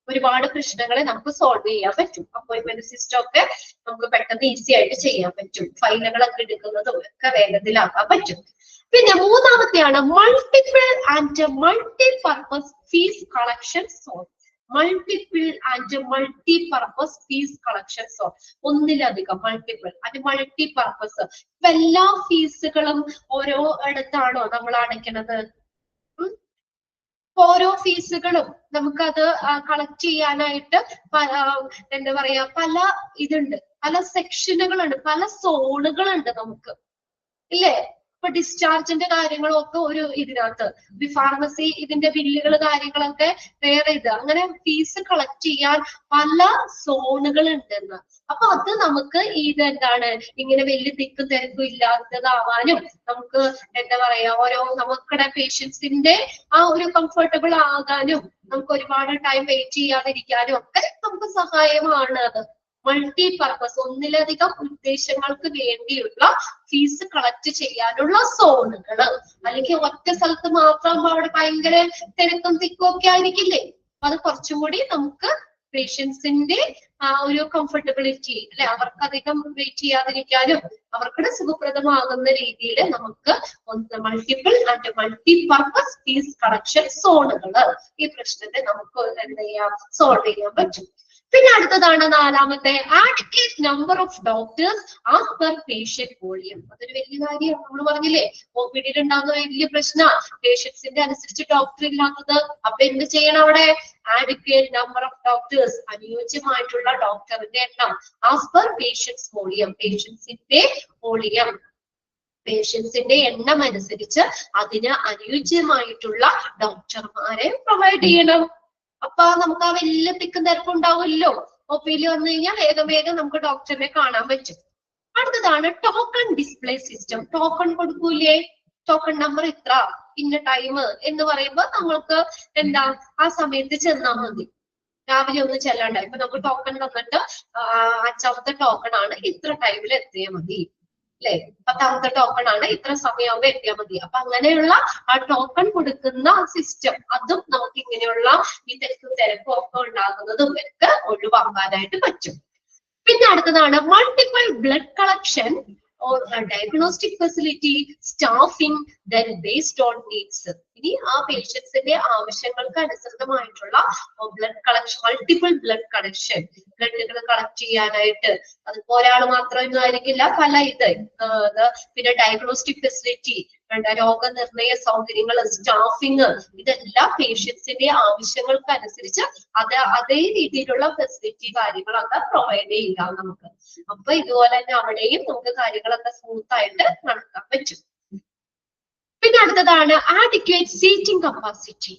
ഒരുപാട് പ്രശ്നങ്ങളെ നമുക്ക് സോൾവ് ചെയ്യാൻ പറ്റും. അപ്പോയിന്റ്മെന്റ് സിസ്റ്റം ഒക്കെ നമുക്ക് പെട്ടെന്ന് ഈസി ആയിട്ട് ചെയ്യാൻ പറ്റും. ഫയലുകളൊക്കെ എടുക്കുന്നതും ഒക്കെ വേഗത്തിലാക്കാൻ പറ്റും. പിന്നെ മൂന്നാമത്തെയാണ് multiple and multipurpose fee collection zone. Multiple and multipurpose fee collection zone. ഒന്നിലധികം മൾട്ടിപ്പിൾ ആൻഡ് മൾട്ടി പർപ്പസ്. ഇപ്പൊ എല്ലാ ഫീസുകളും ഓരോ ഇടത്താണോ നമ്മൾ അടയ്ക്കുന്നത്? ഓരോ ഫീസുകളും നമുക്കത് കളക്ട് ചെയ്യാനായിട്ട് എന്താ പറയാ പല ഇതുണ്ട്, പല സെക്ഷനുകളുണ്ട്, പല സോണുകളുണ്ട് നമുക്ക്, ഇല്ലേ? ഇപ്പൊ ഡിസ്ചാർജിന്റെ കാര്യങ്ങളൊക്കെ ഒരു ഇതിനകത്ത്, ഫാർമസി ഇതിന്റെ ബില്ലുകൾ കാര്യങ്ങളൊക്കെ വേറെ ഇത്, അങ്ങനെ ഫീസ് കളക്ട് ചെയ്യാൻ പല സോണുകൾ ഉണ്ടെന്ന്. അപ്പൊ അത് നമുക്ക് എന്താണ് ഇങ്ങനെ വലിയ തിക്കും തിരക്കും ഇല്ലാത്തതാവാനും നമുക്ക് എന്താ പറയാ ഓരോ നമുക്കിടെ പേഷ്യൻസിന്റെ ആ ഒരു കംഫർട്ടബിൾ ആകാനും നമുക്ക് ഒരുപാട് ടൈം വെയിറ്റ് ചെയ്യാതിരിക്കാനും ഒക്കെ നമുക്ക് സഹായമാണ് അത്. മൾട്ടി പർപ്പസ്, ഒന്നിലധികം ഉദ്ദേശങ്ങൾക്ക് വേണ്ടിയുള്ള ഫീസ് കളക്ട് ചെയ്യാനുള്ള സോണുകള്. അല്ലെങ്കിൽ ഒറ്റ സ്ഥലത്ത് മാത്രം അവിടെ ഭയങ്കര തിരക്കും തിക്കും ഒക്കെ ആയിരിക്കില്ലേ? അത് കുറച്ചും കൂടി നമുക്ക് പേഷ്യൻസിന്റെ ആ ഒരു കംഫർട്ടബിലിറ്റി അല്ലെ, അവർക്ക് അധികം വെയിറ്റ് ചെയ്യാതിരിക്കാനും അവർക്ക് സുഖപ്രദമാകുന്ന രീതിയിൽ നമുക്ക് multiple and multipurpose fee collection സോണുകള് ഈ പ്രശ്നത്തെ നമുക്ക് എന്ത് ചെയ്യാം, സോൾവ് ചെയ്യാൻ പറ്റും. പിന്നെ അടുത്തതാണ് നാലാമത്തെ, adequate number of doctors as per patient volume. അതൊരു വലിയ കാര്യം. നമ്മൾ പറഞ്ഞില്ലേ OPD ഉണ്ടാകുന്ന വലിയ പ്രശ്നമാണ് പേഷ്യൻസിന്റെ അനുസരിച്ച് ഡോക്ടർ ഇല്ലാത്തത്. അപ്പൊ എന്ത് ചെയ്യണം അവിടെ? ആഡിക്വേറ്റ് നമ്പർ ഓഫ് ഡോക്ടേഴ്സ്, അനുയോജ്യമായിട്ടുള്ള ഡോക്ടറിന്റെ എണ്ണം ആസ് പെർ പേഷ്യൻസ് വോളിയം, പേഷ്യൻസിന്റെ വോളിയം, പേഷ്യൻസിന്റെ എണ്ണം അനുസരിച്ച് അതിന് അനുയോജ്യമായിട്ടുള്ള ഡോക്ടർമാരെ പ്രൊവൈഡ് ചെയ്യണം. അപ്പൊ നമുക്ക് ആ വലിയ തിക്കും തിരക്കും ഉണ്ടാവുമല്ലോ. OPD വന്നു കഴിഞ്ഞാൽ വേഗം വേഗം നമുക്ക് ഡോക്ടറിനെ കാണാൻ പറ്റും. അടുത്തതാണ് ടോക്കൺ ഡിസ്പ്ലേ സിസ്റ്റം. ടോക്കൺ കൊടുക്കൂലേ, ടോക്കൺ നമ്പർ ഇത്ര, ഇന്ന ടൈം എന്ന് പറയുമ്പോൾ നമ്മൾക്ക് എന്താ ആ സമയത്ത് ചെന്നാൽ മതി. രാവിലെ ഒന്ന് ചെല്ലാണ്ടായി ഇപ്പൊ നമുക്ക് ടോക്കൺ തന്നിട്ട് 5ാമത്തെ ടോക്കൺ ആണ്, ഇത്ര ടൈമിൽ എത്തിയാൽ മതി, അല്ലെ? 10ാമത്തെ ടോക്കൺ ആണ്, ഇത്ര സമയമാകുമ്പോൾ എത്തിയാൽ മതി. അപ്പൊ അങ്ങനെയുള്ള ആ ടോക്കൺ കൊടുക്കുന്ന സിസ്റ്റം, അതും നമുക്ക് ഇങ്ങനെയുള്ള ഈ തിരക്കും ഒക്കെ ഉണ്ടാകുന്നതും ഒക്കെ ഒഴിവാക്കാനായിട്ട് പറ്റും. പിന്നെ അടുത്തതാണ് multiple blood collection or a diagnostic facility staffing then based on needs. ഇനി ആ പേഷ്യൻസിന്റെ ആവശ്യങ്ങൾക്ക് അനുസൃതമായിട്ടുള്ള blood collection, multiple blood collection, ബ്ലഡുകൾ കളക്ട് ചെയ്യാനായിട്ട് അതിപ്പോ ഒരാൾ മാത്രമൊന്നും ആയിരിക്കില്ല, പല പിന്നെ ഡയഗ്നോസ്റ്റിക് ഫെസിലിറ്റി, രോഗനിർണയ സൗകര്യങ്ങൾ, സ്റ്റാഫിങ്, ഇതെല്ലാം പേഷ്യൻസിന്റെ ആവശ്യങ്ങൾക്ക് അനുസരിച്ച് അതേ രീതിയിലുള്ള ഫെസിലിറ്റി കാര്യങ്ങളൊക്കെ പ്രൊവൈഡ് ചെയ്യാം നമുക്ക്. അപ്പൊ ഇതുപോലെ തന്നെ അവിടെയും നമുക്ക് കാര്യങ്ങളൊക്കെ സ്മൂത്ത് ആയിട്ട് നടക്കാൻ പറ്റും. പിന്നെ അടുത്തതാണ് ആഡിക്വേറ്റ് സീറ്റിംഗ് കപ്പാസിറ്റി.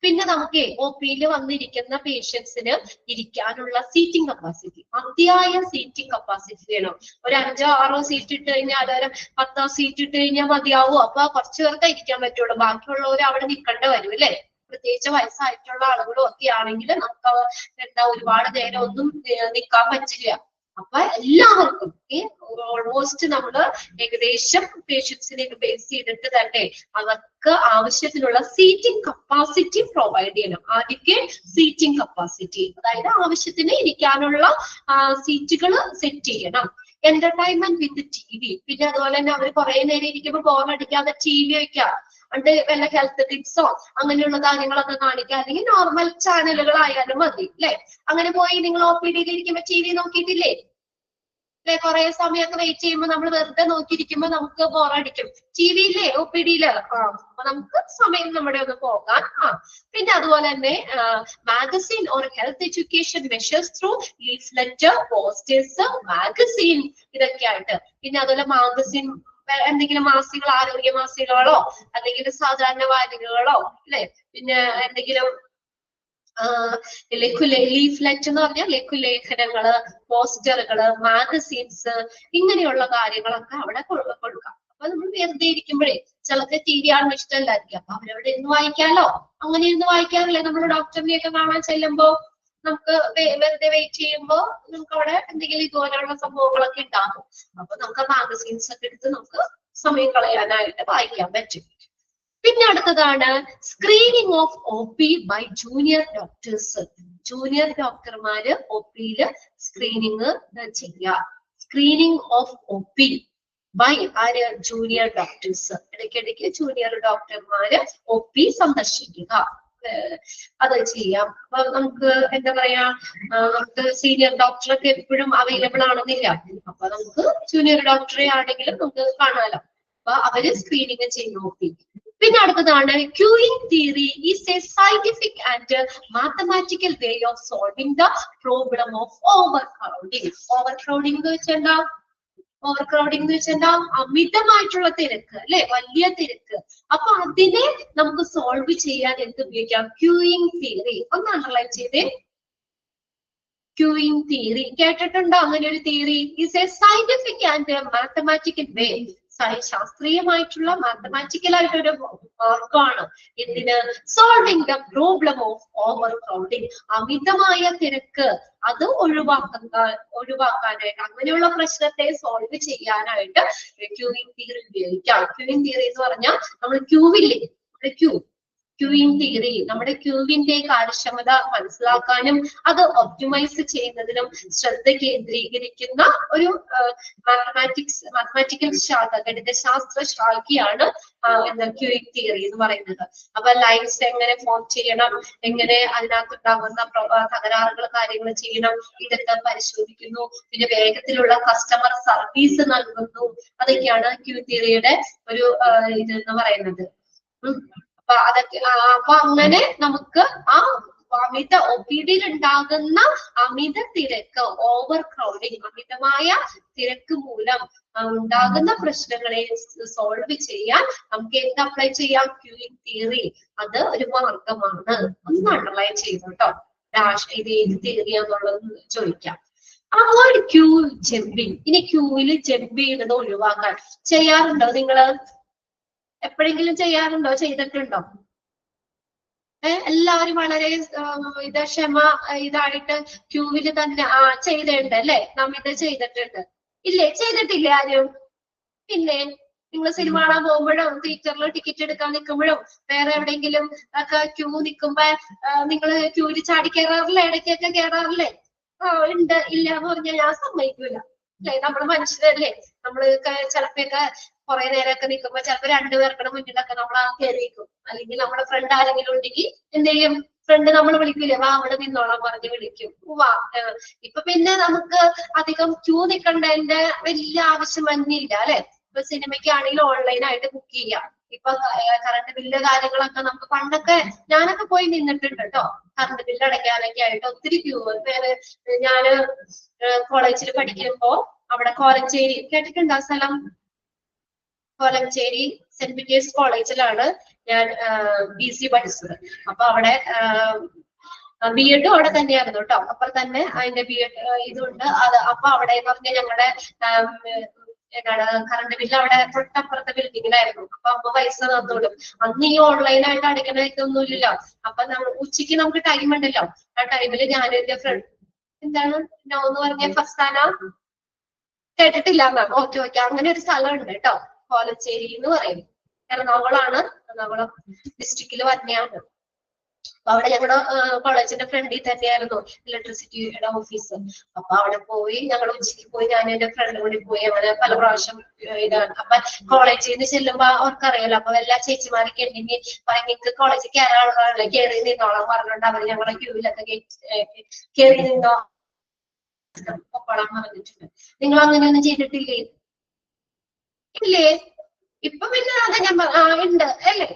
പിന്നെ നമുക്ക് OPയിൽ വന്നിരിക്കുന്ന പേഷ്യൻസിന് ഇരിക്കാനുള്ള സീറ്റിംഗ് കപ്പാസിറ്റി, മതിയായ സീറ്റിംഗ് കപ്പാസിറ്റി വേണം. ഒരു 5 6 സീറ്റ് ഇട്ട് കഴിഞ്ഞാൽ, ഒരു 10 സീറ്റ് ഇട്ട് കഴിഞ്ഞാൽ മതിയാവും. അപ്പൊ കുറച്ചു പേർക്ക് ഇരിക്കാൻ പറ്റുള്ളൂ, ബാക്കിയുള്ളവർ അവിടെ നിൽക്കേണ്ട വരും, അല്ലെ? പ്രത്യേകിച്ച് വയസ്സായിട്ടുള്ള ആളുകളും ഒക്കെ ആണെങ്കിൽ നമുക്ക് എന്താ ഒരുപാട് നേരം ഒന്നും നിൽക്കാൻ പറ്റില്ല. അപ്പൊ എല്ലാവർക്കും ഓൾമോസ്റ്റ് നമ്മള് ഏകദേശം പേഷ്യൻസിനെ ബേസ് ചെയ്തിട്ട് തന്നെ അവർക്ക് ആവശ്യത്തിനുള്ള സീറ്റിംഗ് കപ്പാസിറ്റി പ്രൊവൈഡ് ചെയ്യണം. ആദ്യമേ സീറ്റിംഗ് കപ്പാസിറ്റി, അതായത് ആവശ്യത്തിന് ഇരിക്കാനുള്ള സീറ്റുകൾ സെറ്റ് ചെയ്യണം. എന്റർടൈൻമെന്റ് വിത്ത് TV, പിന്നെ അതുപോലെ തന്നെ അവർ കുറെ നേരം ഇരിക്കുമ്പോൾ ബോറടിക്കാതെ TV വെക്കാം, അത് വല്ല ഹെൽത്ത് ടിപ്സോ അങ്ങനെയുള്ള കാര്യങ്ങളൊക്കെ കാണിക്കുക, അല്ലെങ്കിൽ നോർമൽ ചാനലുകളായാലും മതി, അല്ലെ? അങ്ങനെ പോയി നിങ്ങൾ OPDയിൽ ഇരിക്കുമ്പോ TV നോക്കിയിട്ടില്ലേ, അല്ലെ? കുറെ സമയമൊക്കെ വെയിറ്റ് ചെയ്യുമ്പോൾ നമ്മൾ വെറുതെ നോക്കിയിരിക്കുമ്പോ നമുക്ക് ബോറടിക്കും. TV ഇല്ലേ OPDയില്? അപ്പൊ നമുക്ക് സമയം നമ്മുടെ ഒന്ന് പോകാൻ. പിന്നെ അതുപോലെ തന്നെ magazine or health education measures through leaflet, posters, magazine, ഇതൊക്കെ ആയിട്ട്. പിന്നെ അതുപോലെ മാഗസിൻ, എന്തെങ്കിലും മാസികൾ, ആരോഗ്യ മാസികകളോ അല്ലെങ്കിൽ സാധാരണ വാരികകളോ, അല്ലെ? പിന്നെ എന്തെങ്കിലും ലീഫ്ലെറ്റ് എന്ന് പറഞ്ഞാൽ ലഘുലേഖനങ്ങള്, പോസ്റ്ററുകള്, മാഗസീൻസ്, ഇങ്ങനെയുള്ള കാര്യങ്ങളൊക്കെ അവിടെ കൊടുക്കാം. അപ്പൊ നമ്മൾ വെറുതെ ഇരിക്കുമ്പോഴേ ചിലർക്ക് TV കാണുമ്പോൾ ഇഷ്ടമല്ലായിരിക്കും, അപ്പൊ അവരവിടെ ഇരുന്ന് വായിക്കാലോ. അങ്ങനെ ഇരുന്ന് വായിക്കാറില്ലേ നമ്മൾ ഡോക്ടറിനെയൊക്കെ കാണാൻ ചെല്ലുമ്പോ? നമുക്ക് വെറുതെ വെയിറ്റ് ചെയ്യുമ്പോൾ നമുക്ക് അവിടെ എന്തെങ്കിലും ഇതുപോലെയുള്ള സംഭവങ്ങളൊക്കെ ഉണ്ടാകും. അപ്പൊ നമുക്ക് മാഗസീൻസ് ഒക്കെ എടുത്ത് നമുക്ക് സമയം കളയാനായിട്ട് വായിക്കാൻ പറ്റും. പിന്നെ അടുത്തതാണ് screening of OP by junior doctors. Junior ഡോക്ടർമാര് OPയില് സ്ക്രീനിങ് ചെയ്യുക. സ്ക്രീനിങ് ഓഫ് OP ബൈ ആര്? Junior doctors. ഇടയ്ക്കിടയ്ക്ക് ജൂനിയർ ഡോക്ടർമാര് OP സന്ദർശിക്കുക, അത് ചെയ്യാം. അപ്പൊ നമുക്ക് എന്താ പറയാ, നമുക്ക് സീനിയർ ഡോക്ടറൊക്കെ എപ്പോഴും അവൈലബിൾ ആണെന്നില്ല. അപ്പൊ നമുക്ക് ജൂനിയർ ഡോക്ടറെ ആണെങ്കിലും നമുക്ക് കാണാലോ. അപ്പൊ അവര് സ്ക്രീനിങ് ചെയ്ത് നോക്കി. പിന്നെ അടുത്തതാണ് queuing theory is a scientific and mathematical way of solving the problem of over crowding. Over crowding എന്ന് വെച്ചാൽ ഓവർ ക്രൗഡിങ് എന്ന് വെച്ചാൽ അമിതമായിട്ടുള്ള തിരക്ക്, അല്ലെ, വലിയ തിരക്ക്. അപ്പൊ അതിനെ നമുക്ക് സോൾവ് ചെയ്യാൻ എന്ത് ഉപയോഗിക്കാം? Queuing theory. ഒന്ന് അണ്ടർലൈൻ ചെയ്തേ. ക്യൂയിങ് തിയറി കേട്ടിട്ടുണ്ടോ? അങ്ങനെ ഒരു theory is a scientific and mathematical way. ശാസ്ത്രീയമായിട്ടുള്ള മാത്തമാറ്റിക്കൽ ആയിട്ടൊരു മാർഗമാണ് എന്തിന്? Solving the problem of overcrowding. അമിതമായ തിരക്ക് അത് ഒഴിവാക്കാനായിട്ട്, അങ്ങനെയുള്ള പ്രശ്നത്തെ സോൾവ് ചെയ്യാനായിട്ട് ക്യൂവിംഗ് തിയറി ഉപയോഗിക്കാം. ക്യൂവിംഗ് തിയറി എന്ന് പറഞ്ഞാൽ നമ്മൾ ക്യൂവില്ലേ, ക്യൂവിംഗ് തിയറി നമ്മുടെ ക്യൂവിന്റെ കാര്യക്ഷമത മനസ്സിലാക്കാനും അത് ഒപ്റ്റിമൈസ് ചെയ്യുന്നതിനും ശ്രദ്ധ കേന്ദ്രീകരിക്കുന്ന ഒരു മാത്തമാറ്റിക്കൽ ശാഖ, ഗണിതശാസ്ത്ര ശാഖയാണ് എന്താ ക്യൂവിംഗ് തിയറി എന്ന് പറയുന്നത്. അപ്പൊ ലൈൻസ് എങ്ങനെ ഫോം ചെയ്യണം, എങ്ങനെ അതിനകത്തുണ്ടാകുന്ന തകരാറുകൾ കാര്യങ്ങൾ ചെയ്യണം, ഇതൊക്കെ പരിശോധിക്കുന്നു. പിന്നെ വേഗത്തിലുള്ള കസ്റ്റമർ സർവീസ് നൽകുന്നു. അതൊക്കെയാണ് ക്യൂവിംഗ് തിയറിയുടെ ഒരു ഇതെന്ന് പറയുന്നത്. അപ്പൊ അതൊക്കെ അപ്പൊ അങ്ങനെ നമുക്ക് ആ അമിത OPDയിൽ ഉണ്ടാകുന്ന അമിത തിരക്ക്, ഓവർ ക്രൗഡിങ്, അമിതമായ തിരക്ക് മൂലം ഉണ്ടാകുന്ന പ്രശ്നങ്ങളെ സോൾവ് ചെയ്യാൻ നമുക്ക് എന്ത് അപ്ലൈ ചെയ്യാം? Queuing theory. അത് ഒരു മാർഗമാണ്. ഒന്ന് അണ്ടർലൈൻ ചെയ്തു കേട്ടോ. ഇത് ഏത് തിയറിയാന്നുള്ളത് ചോദിക്കാം. Avoid queue jumping. ഇനി ക്യൂവിൽ ജമ്പ് ചെയ്യുന്നത് ഒഴിവാക്കാൻ ചെയ്യാറുണ്ടോ നിങ്ങള്? എപ്പോഴെങ്കിലും ചെയ്യാറുണ്ടോ? ചെയ്തിട്ടുണ്ടോ? എല്ലാവരും വളരെ ഇതായിട്ട് ക്യൂവില് തന്നെ ചെയ്തിട്ടുണ്ട് അല്ലെ? നാം ഇത് ചെയ്തിട്ടുണ്ട് ഇല്ലേ? ചെയ്തിട്ടില്ല ആരും? പിന്നെ നിങ്ങൾ സിനിമ കാണാൻ പോകുമ്പോഴും തിയേറ്ററിൽ ടിക്കറ്റ് എടുക്കാൻ നിൽക്കുമ്പോഴും വേറെ എവിടെയെങ്കിലും ഒക്കെ ക്യൂ നിൽക്കുമ്പോ നിങ്ങൾ ക്യൂവിൽ ചാടി കയറാറില്ലേ? ഇടയ്ക്കൊക്കെ കയറാറില്ലേ? ഉണ്ട്. ഇല്ല എന്ന് പറഞ്ഞാൽ ഞാൻ സമ്മതിക്കൂല അല്ലെ? നമ്മള് മനുഷ്യരല്ലേ. നമ്മള് ചിലപ്പോഴൊക്കെ കുറെ നേരമൊക്കെ നിൽക്കുമ്പോ ചിലപ്പോ രണ്ടുപേർക്കുടെ മുന്നിലൊക്കെ നമ്മൾ കയറിയിരിക്കും. അല്ലെങ്കിൽ നമ്മുടെ ഫ്രണ്ട് ആരെങ്കിലും ഉണ്ടെങ്കിൽ എന്ത് ചെയ്യും? ഫ്രണ്ട് നമ്മൾ വിളിക്കില്ലേ, വാ അവിടെ നിന്നോളാം പറഞ്ഞ് വിളിക്കും. വാ. ഇപ്പൊ പിന്നെ നമുക്ക് അധികം ക്യൂ നിൽക്കേണ്ടതിന്റെ വലിയ ആവശ്യം വന്നില്ല അല്ലെ? ഇപ്പൊ സിനിമയ്ക്കാണെങ്കിൽ ഓൺലൈനായിട്ട് ബുക്ക് ചെയ്യാം. ഇപ്പൊ കറണ്ട് ബില്ല് കാര്യങ്ങളൊക്കെ നമുക്ക് പണ്ടൊക്കെ ഞാനൊക്കെ പോയി നിന്നിട്ടുണ്ട് കേട്ടോ. കറണ്ട് ബില്ല് അടയ്ക്കാനൊക്കെ ആയിട്ട് ഒത്തിരി ക്യൂ. ഞാന് കോളേജിൽ പഠിക്കുമ്പോ അവിടെ കോലഞ്ചേരി കേട്ടിട്ടുണ്ടോ സ്ഥലം? കോലഞ്ചേരി സെന്റ് പീറ്റേഴ്സ് കോളേജിലാണ് ഞാൻ BC പഠിച്ചത്. അപ്പൊ അവിടെ B.Ed അവിടെ തന്നെയായിരുന്നു കേട്ടോ. അപ്പുറം തന്നെ അതിന്റെ B.Ed ഇതുണ്ട്. അത് അപ്പൊ അവിടെ എന്ന് പറഞ്ഞാൽ ഞങ്ങളുടെ എന്താണ് കറണ്ട് ബില്ല് അവിടെ തൊട്ടപ്പുറത്തെ ബിൽഡിങ്ങിലായിരുന്നു. അപ്പൊ അമ്മ പൈസ തന്നോളും. അന്ന് ഈ ഓൺലൈനായിട്ട് അടയ്ക്കണൊന്നും ഇല്ലല്ലോ. അപ്പൊ ഉച്ചയ്ക്ക് നമുക്ക് ടൈം ഉണ്ടല്ലോ. ആ ടൈമില് ഞാനും എന്റെ ഫ്രണ്ട് എന്താണ് നോ എന്ന് പറഞ്ഞ ഫസ്താന കേട്ടിട്ടില്ല മാം? ഓക്കെ. അങ്ങനെ ഒരു സ്ഥലമുണ്ട് കേട്ടോ, കോലഞ്ചേരി എന്ന് പറയും. എറണാകുളമാണ്, എറണാകുളം ഡിസ്ട്രിക്റ്റിൽ തന്നെയാണ്. അപ്പൊ അവിടെ ഞങ്ങളുടെ കോളേജിന്റെ ഫ്രണ്ടിൽ തന്നെയായിരുന്നു ഇലക്ട്രിസിറ്റിയുടെ ഓഫീസ്. അപ്പൊ അവിടെ പോയി ഞങ്ങൾ ഉച്ചയ്ക്ക് പോയി ഞാൻ എന്റെ ഫ്രണ്ടും കൂടി പോയി. അങ്ങനെ പല പ്രാവശ്യം ഇതാണ്. അപ്പൊ കോളേജിൽ നിന്ന് ചെല്ലുമ്പോ അവർക്കറിയാലോ. അപ്പൊ എല്ലാ ചേച്ചിമാരൊക്കെ ഉണ്ടെങ്കിൽ നിങ്ങൾക്ക് കോളേജിൽ കയറാനുള്ളതല്ലേ, കയറി നിന്നോളാം പറഞ്ഞോണ്ട് അവർ ഞങ്ങളെ ക്യൂവിലൊക്കെ കയറി നിന്നോ പൊക്കോളാൻ പറഞ്ഞിട്ടുണ്ട്. നിങ്ങൾ അങ്ങനെയൊന്നും ചെയ്തിട്ടില്ലേ? ഇല്ലേ? ഇപ്പൊ പിന്നെ അത് ഞാൻ ഉണ്ട് അല്ലേ?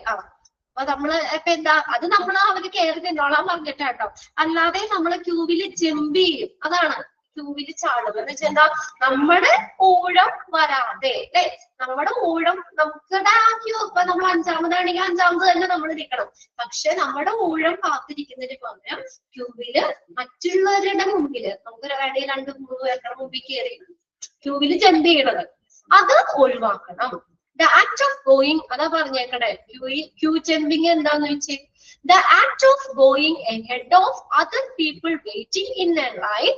അപ്പൊ നമ്മള് ഇപ്പൊ എന്താ അത് നമ്മള് അവര് കയറി നിന്നോളാൻ പറഞ്ഞിട്ടാട്ടോ. അല്ലാതെ നമ്മള് ക്യൂവില് ജമ്പ് ചെയ്യും. അതാണ് ക്യൂവില് ചാടുക എന്ന് വെച്ചാൽ എന്താ? നമ്മുടെ ഊഴം വരാതെ അല്ലെ? നമ്മുടെ ഊഴം നമുക്കിടെ ആ ക്യൂ ഇപ്പൊ നമ്മൾ അഞ്ചാമതാണെങ്കിൽ അഞ്ചാമത് തന്നെ നമ്മൾ നിൽക്കണം. പക്ഷെ നമ്മുടെ ഊഴം കാത്തിരിക്കുന്നതിന് പകരം ക്യൂവില് മറ്റുള്ളവരുടെ മുമ്പില് നമുക്ക് ഇടയിൽ 2-3 പേരുടെ മുമ്പിൽ കയറി ക്യൂവില് ജമ്പ് ചെയ്യണത് അത് ഒഴിവാക്കണം. The act of going, അതാ പറഞ്ഞേക്കണേ, ക്യൂ ജമ്പിങ് എന്താന്ന് വെച്ച്, the act of going ahead of other people waiting in a line,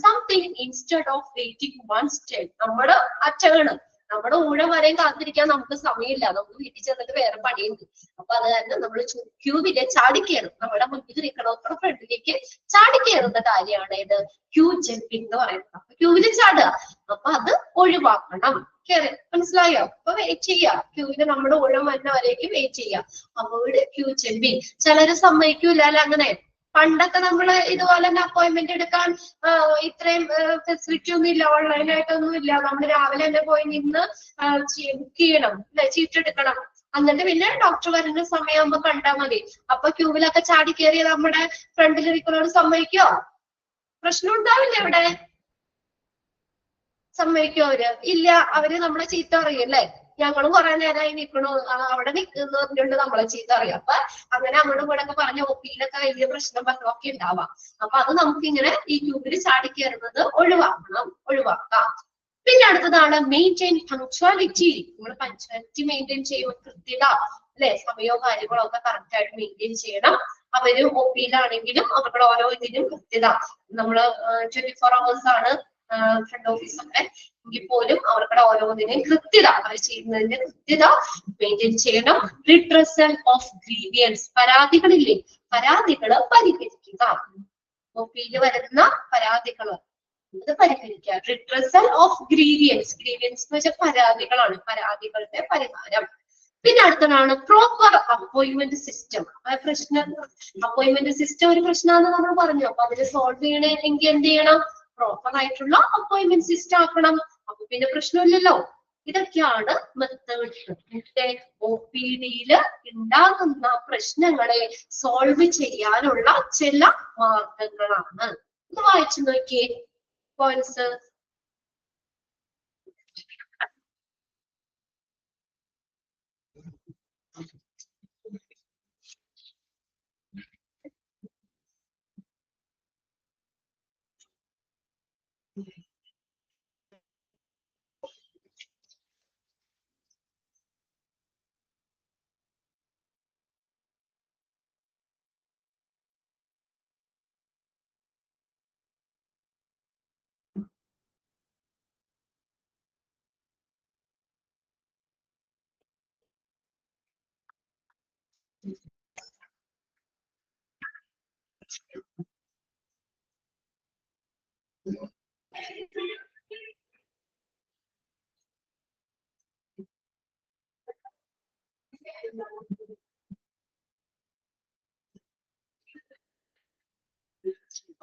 something instead of waiting one step. നമ്മുടെ അറ്റകള് നമ്മുടെ ഊഴം വരെയും കാത്തിരിക്കാൻ നമുക്ക് സമയമില്ല, നമുക്ക് വീട്ടിൽ ചെന്നിട്ട് വേറെ പണിയുണ്ട്. അപ്പൊ അത് കാരണം നമ്മൾ ക്യൂവിലെ ചാടിക്കയറും, നമ്മുടെ മുന്നിൽ നിൽക്കണത്ര ഫ്രണ്ടിലേക്ക് ചാടിക്കയറുന്ന കാര്യമാണ് ഇത് ക്യൂ ജമ്പിങ് എന്ന് പറയുന്നത്. അപ്പൊ ക്യൂവില് ചാടുക, അപ്പൊ അത് ഒഴിവാക്കണം. മനസ്സിലായോ? അപ്പൊ വെയിറ്റ് ചെയ്യാം, ക്യൂവിന് നമ്മുടെ ഊഴം വരുന്നവരേക്ക് വെയിറ്റ് ചെയ്യാം. Avoid queue jumping. ചിലര് സമ്മതിക്കൂല അങ്ങനെ. പണ്ടൊക്കെ നമ്മള് ഇതുപോലെ തന്നെ അപ്പോയിന്റ്മെന്റ് എടുക്കാൻ ഇത്രയും ഫെസിലിറ്റി ഒന്നും ഇല്ല, ഓൺലൈനായിട്ടൊന്നും ഇല്ല. നമ്മൾ രാവിലെ തന്നെ പോയി നിന്ന് ബുക്ക് ചെയ്യണം, അല്ലെ, ചീട്ടെടുക്കണം. എന്നിട്ട് പിന്നെ ഡോക്ടർ വരുന്ന സമയമാകുമ്പോ കണ്ടാൽ മതി. അപ്പൊ ക്യൂവിലൊക്കെ ചാടി കയറി നമ്മുടെ ഫ്രണ്ടിൽ ഇരിക്കുന്നവർ സമ്മതിക്കോ? പ്രശ്നം ഉണ്ടാവില്ല ഇവിടെ? സമ്മതിക്കോ അവര്? ഇല്ല, അവര് നമ്മളെ ചീത്ത പറയും, അല്ലെ. ഞങ്ങളും കുറെ നേരമായി നിൽക്കണു, അവിടെ നിൽക്കുന്നു പറഞ്ഞുകൊണ്ട് നമ്മളെ ചീത്ത അറിയാം. അപ്പൊ അങ്ങനെ അങ്ങോട്ടും കൂടെ ഒക്കെ പറഞ്ഞ ഒപ്പിയിലൊക്കെ വലിയ പ്രശ്നം ഒക്കെ ഉണ്ടാവാം. അപ്പൊ അത് നമുക്ക് ഇങ്ങനെ ഈ ക്യൂബിൽ ചാടിക്കയറുന്നത് ഒഴിവാക്കാം. പിന്നെ അടുത്തതാണ് മെയിൻറ്റെയിൻ പങ്ക്ച്വാലിറ്റി. നമ്മൾ പങ്ക്ച്വാലിറ്റി മെയിൻറ്റെയിൻ ചെയ്യുമ്പോൾ കൃത്യത, അല്ലെ, സമയവും കാര്യങ്ങളും ഒക്കെ കറക്റ്റ് ആയിട്ട് മെയിൻറ്റെയിൻ ചെയ്യണം. അവര് ഒപ്പിയിലാണെങ്കിലും അവരുടെ ഓരോ ഇതിനും കൃത്യത. നമ്മള് 24 hours ആണ് ഫ്രണ്ട് ഓഫീസ് ഒക്കെ എങ്കിൽ പോലും അവർക്കുടെ ഓരോന്നിനെയും കൃത്യത, അവർ ചെയ്യുന്നതിന്റെ കൃത്യത മെയിൻറ്റെയിൻ ചെയ്യണം. റിട്രസൽ ഓഫ് ഗ്രീവിയൻസ്, പരാതികളില്ലേ, പരാതികള് പരിഹരിക്കുക. ഒപ്പിയിൽ വരുന്ന പരാതികള് അത് പരിഹരിക്കുക. റിട്രസൽ ഓഫ് ഗ്രീവിയൻസ്, ഗ്രീവിയൻസ് എന്ന് വെച്ചാൽ പരാതികളാണ്, പരാതികളുടെ പരിഹാരം. പിന്നെ അടുത്തതാണ് proper appointment system. Appointment system ഒരു പ്രശ്നമാണെന്ന് നമ്മൾ പറഞ്ഞു. അപ്പൊ അതിന് സോൾവ് ചെയ്യണമെങ്കിൽ എന്ത് ചെയ്യണം? പ്രോപ്പർ ആയിട്ടുള്ള അപ്പോയിന്റ്മെന്റ് സിസ്റ്റം ആക്കണം. അപ്പൊ പിന്നെ പ്രശ്നമില്ലല്ലോ. ഇതൊക്കെയാണ് മെത്തേഡ്. OPD-യില് ഉണ്ടാകുന്ന പ്രശ്നങ്ങളെ സോൾവ് ചെയ്യാനുള്ള ചില മാർഗങ്ങളാണ്. ഇത് വായിച്ചു നോക്കിയേ പോയിന്റ്സ്.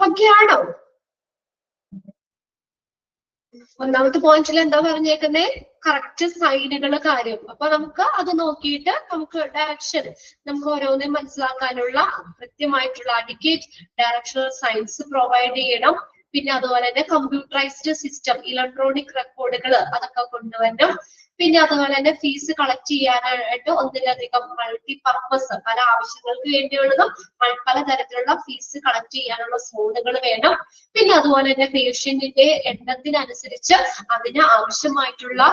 ഒക്കെയാണോ? ഒന്നാമത്തെ പോയിന്റിൽ എന്താ പറഞ്ഞേക്കുന്നേ? കറക്റ്റ് സൈനുകള് കാര്യം. അപ്പൊ നമുക്ക് അത് നോക്കിയിട്ട് നമുക്ക് ഡയറക്ഷൻ, നമുക്ക് ഓരോന്നും മനസ്സിലാക്കാനുള്ള കൃത്യമായിട്ടുള്ള അഡിക്കേറ്റ് ഡയറക്ഷണൽ സൈൻസ് പ്രൊവൈഡ് ചെയ്യണം. പിന്നെ അതുപോലെ തന്നെ കമ്പ്യൂട്ടറൈസ്ഡ് സിസ്റ്റം, ഇലക്ട്രോണിക് റെക്കോർഡുകൾ അതൊക്കെ കൊണ്ടുവരണം. പിന്നെ അതുപോലെ തന്നെ ഫീസ് കളക്ട് ചെയ്യാനായിട്ട് ഒന്നിലധികം മൾട്ടി പർപ്പസ്, പല ആവശ്യങ്ങൾക്ക് വേണ്ടിയുള്ളതും പലതരത്തിലുള്ള ഫീസ് കളക്ട് ചെയ്യാനുള്ള സോണുകൾ വേണം. പിന്നെ അതുപോലെ തന്നെ പേഷ്യന്റിന്റെ എണ്ണത്തിനനുസരിച്ച് അതിന് ആവശ്യമായിട്ടുള്ള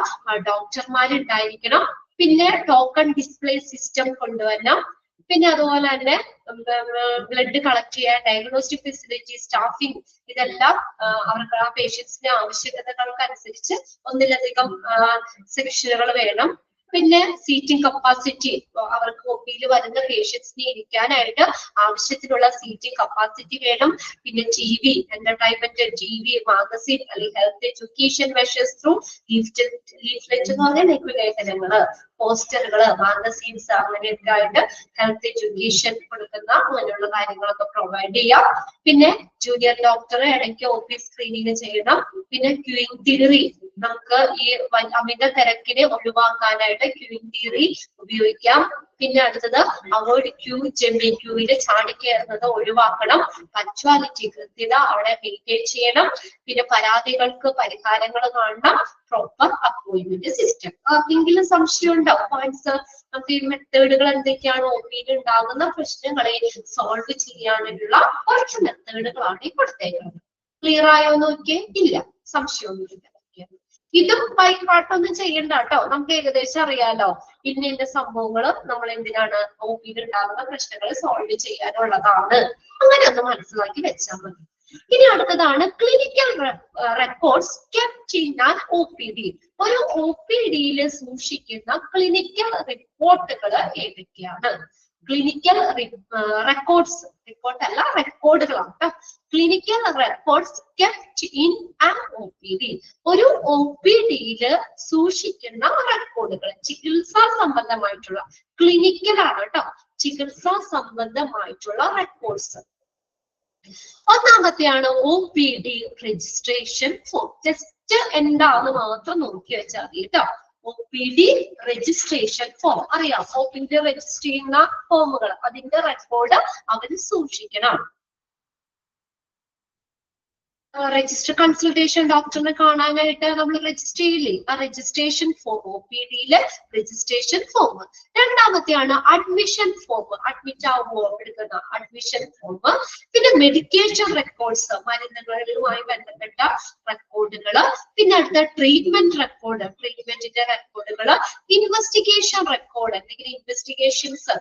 ഡോക്ടർമാരുണ്ടായിരിക്കണം. പിന്നെ ടോക്കൺ ഡിസ്പ്ലേ സിസ്റ്റം കൊണ്ടുവരണം. പിന്നെ അതുപോലെ തന്നെ ബ്ലഡ് കളക്ട് ചെയ്യാൻ ഡയഗ്നോസ്റ്റിക് ഫെസിലിറ്റി, സ്റ്റാഫിംഗ്, ഇതെല്ലാം അവർക്ക് ആ പേഷ്യൻസിന്റെ ആവശ്യകതകൾക്കനുസരിച്ച് ഒന്നിലധികം സെക്ഷനുകൾ വേണം. പിന്നെ സീറ്റിംഗ് കപ്പാസിറ്റി, അവർക്ക് ഒപ്പിയിൽ വരുന്ന പേഷ്യൻസിനെ ഇരിക്കാനായിട്ട് ആവശ്യത്തിനുള്ള സീറ്റിംഗ് കപ്പാസിറ്റി വേണം. പിന്നെ TV, എന്റർടൈൻമെന്റ്, TV, മാഗസിൻ അല്ലെങ്കിൽ health education measures through leaflet എന്ന് പറഞ്ഞാൽ ലഘുലേഖനങ്ങള്, പോസ്റ്ററുകള്, മാഗസീൻസ്, അങ്ങനെയൊക്കെ ആയിട്ട് ഹെൽത്ത് എഡ്യൂക്കേഷൻ കൊടുക്കുന്ന അങ്ങനെയുള്ള കാര്യങ്ങളൊക്കെ പ്രൊവൈഡ് ചെയ്യാം. പിന്നെ ജൂനിയർ ഡോക്ടറെ ഇടയ്ക്ക് OP സ്ക്രീനിങ് ചെയ്യണം. പിന്നെ ക്യൂയിങ് തിയറി, നമുക്ക് ഈ അമിത തിരക്കിനെ ഒഴിവാക്കാനായിട്ട് ക്യൂയിങ് തിയറി ഉപയോഗിക്കാം. പിന്നെ അടുത്തത് അവോയ്ഡ് ക്യൂ ജമ്പിങ്, ക്യൂവില് ചാടിക്കയറുന്നത് ഒഴിവാക്കണം. പങ്ക്ച്വാലിറ്റി, കൃത്യത അവിടെ മെയിൻറ്റെയിൻ ചെയ്യണം. പിന്നെ പരാതികൾക്ക് പരിഹാരങ്ങൾ കാണണം. Proper appointment system. ആർക്കെങ്കിലും സംശയം ഉണ്ടോ? പോയിന്റ്സ്, നമുക്ക് ഈ മെത്തേഡുകൾ എന്തൊക്കെയാണ് OPയിൽ ഉണ്ടാകുന്ന പ്രശ്നങ്ങളെ സോൾവ് ചെയ്യാനുള്ള കുറച്ച് മെത്തേഡുകളാണ് ഈ കൊടുത്തേക്കുന്നത്. ക്ലിയർ ആയോ നോക്കിയേ? ഇല്ല, സംശയമൊന്നുമില്ല. ഇതും ബൈപ്പാട്ടൊന്നും ചെയ്യണ്ട കേട്ടോ, നമുക്ക് ഏകദേശം അറിയാലോ ഇന്ന സംഭവങ്ങൾ നമ്മൾ എന്തിനാണ് OPD ഉണ്ടാകുന്ന പ്രശ്നങ്ങൾ സോൾവ് ചെയ്യാനുള്ളതാണ്. അങ്ങനെ ഒന്ന് മനസ്സിലാക്കി വെച്ചാൽ മതി. ഇനി അടുത്തതാണ് clinical records kept in an OPD. ഒരു OPD-യിൽ സൂക്ഷിക്കുന്ന ക്ലിനിക്കൽ റിപ്പോർട്ടുകൾ ഏതൊക്കെയാണ്? ക്ലിനിക്കൽ റെക്കോർഡ്സ്, റിപ്പോർട്ടല്ല റെക്കോർഡുകളാണ്. Clinical records kept in an OPD. ഒരു OPD-യിൽ സൂക്ഷിക്കുന്ന റെക്കോർഡുകൾ, ചികിത്സാ സംബന്ധമായിട്ടുള്ള, ക്ലിനിക്കലാണ് കേട്ടോ, ചികിത്സാ സംബന്ധമായിട്ടുള്ള റെക്കോർഡ്സ്. ഒന്നാമത്തെയാണ് OPD രജിസ്ട്രേഷൻ ഫോം. ജസ്റ്റ് എന്താന്ന് മാത്രം നോക്കി വെച്ചാൽ മതി കേട്ടോ. OPD രജിസ്ട്രേഷൻ ഫോം അറിയാം, OPD രജിസ്റ്റർ ചെയ്യുന്ന ഫോമുകൾ, അതിന്റെ റെക്കോർഡ് അവർ സൂക്ഷിക്കണം. രജിസ്റ്റർ കൺസൾട്ടേഷൻ ഡോക്ടറിനെ കാണാനായിട്ട് നമ്മൾ രജിസ്റ്റർ ചെയ്യില്ലേ, ആ രജിസ്ട്രേഷൻ ഫോം, OPD-യിലെ രജിസ്ട്രേഷൻ ഫോം. രണ്ടാമത്തെയാണ് അഡ്മിഷൻ ഫോം, അഡ്മിറ്റ് ആവുമ്പോൾ എടുക്കുന്ന അഡ്മിഷൻ ഫോം. പിന്നെ മെഡിക്കേഷൻ റെക്കോർഡ്സ്, മരുന്നുകളുമായി ബന്ധപ്പെട്ട റെക്കോർഡുകൾ. പിന്നെ അടുത്ത ട്രീറ്റ്മെന്റ് റെക്കോർഡ്, ട്രീറ്റ്മെന്റിന്റെ റെക്കോർഡുകൾ. ഇൻവെസ്റ്റിഗേഷൻ റെക്കോർഡ്, എന്തെങ്കിലും ഇൻവെസ്റ്റിഗേഷൻസ്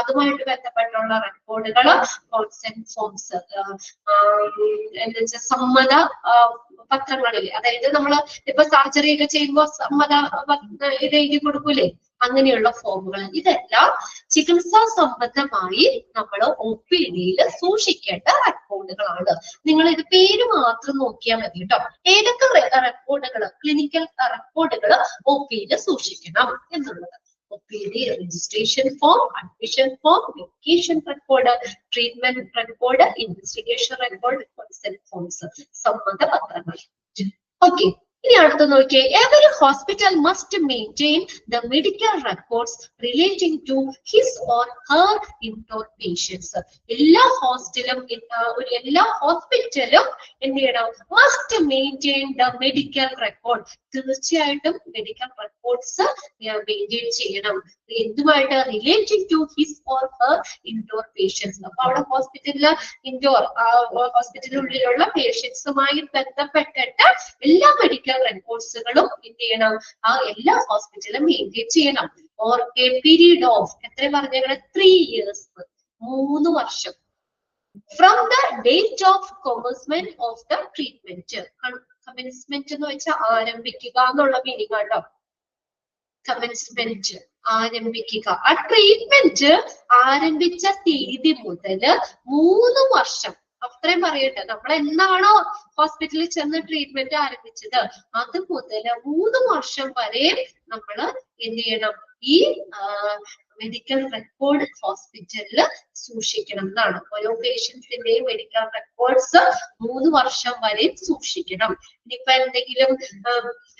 അതുമായിട്ട് ബന്ധപ്പെട്ടുള്ള റെക്കോർഡുകൾ. കോൺസെന്റ് ഫോംസ്, എന്താ വെച്ചാൽ സമ്മത പത്രങ്ങളില്, അതായത് നമ്മള് ഇപ്പൊ സർജറി ഒക്കെ ചെയ്യുമ്പോൾ സമ്മത ഇത് എഴുതി കൊടുക്കൂലേ, അങ്ങനെയുള്ള ഫോമുകൾ. ഇതെല്ലാം ചികിത്സാ സംബന്ധമായി നമ്മൾ OPD-യിൽ സൂക്ഷിക്കേണ്ട റെക്കോർഡുകളാണ്. നിങ്ങൾ ഇത് പേര് മാത്രം നോക്കിയാൽ മതി കേട്ടോ. ഏതൊക്കെ റെക്കോർഡുകൾ, ക്ലിനിക്കൽ റെക്കോർഡുകൾ OPD-യിൽ സൂക്ഷിക്കണം എന്നുള്ളത്. OPD registration form, admission form, medication record, treatment record, investigation record, consent forms, സമ്മത പത്രങ്ങൾ. Okay. ഇനി അടുത്ത് നോക്കിയേ, every hospital must maintain the medical records relating to his or her indoor patients. എല്ലാ ഹോസ്റ്റലും എല്ലാ ഹോസ്പിറ്റലും എന്ത് ചെയ്യണം? must maintain the medical record. തീർച്ചയായിട്ടും മെഡിക്കൽ റെക്കോർഡ്സ് മെയിൻറ്റെയിൻ ചെയ്യണം. എന്തുമായിട്ട്? Relating to his or her indoor patients. അപ്പൊ അവിടെ ഹോസ്പിറ്റലില് ഇൻഡോർ ഹോസ്പിറ്റലിനുള്ളിലുള്ള പേഷ്യൻസുമായി ബന്ധപ്പെട്ടിട്ട് എല്ലാ മെഡിക്കൽ റെക്കോർഡ്സുകളും എന്ത് ചെയ്യണം? ആ എല്ലാ ഹോസ്പിറ്റലും മെയിൻറ്റെയിൻ ചെയ്യണം. ഓർ എ പീരീഡ് ഓഫ് എത്ര പറഞ്ഞേക്കണം? 3 years, 3 വർഷം. From the date of commencement of the treatment. Commencement എന്ന് വെച്ചാൽ ആരംഭിക്കുക എന്നുള്ള മീനിങ് ആട്ടോ. കമൻസ്മെന്റ് ആരംഭിക്കുക. ആ ട്രീറ്റ്മെന്റ് ആരംഭിച്ച തീയതി മുതൽ 3 വർഷം, അത്രയും പറയട്ടെ. നമ്മൾ എന്നാണോ ഹോസ്പിറ്റലിൽ ചെന്ന് ട്രീറ്റ്മെന്റ് ആരംഭിച്ചത് അത് മുതൽ 3 വർഷം വരെ നമ്മൾ എന്ത് ചെയ്യണം? ഈ മെഡിക്കൽ റെക്കോർഡ് ഹോസ്പിറ്റലിൽ സൂക്ഷിക്കണം എന്നാണ്. ഓരോ പേഷ്യൻസിന്റെയും മെഡിക്കൽ റെക്കോർഡ്സ് 3 വർഷം വരെ സൂക്ഷിക്കണം. ഇനിയിപ്പോ എന്തെങ്കിലും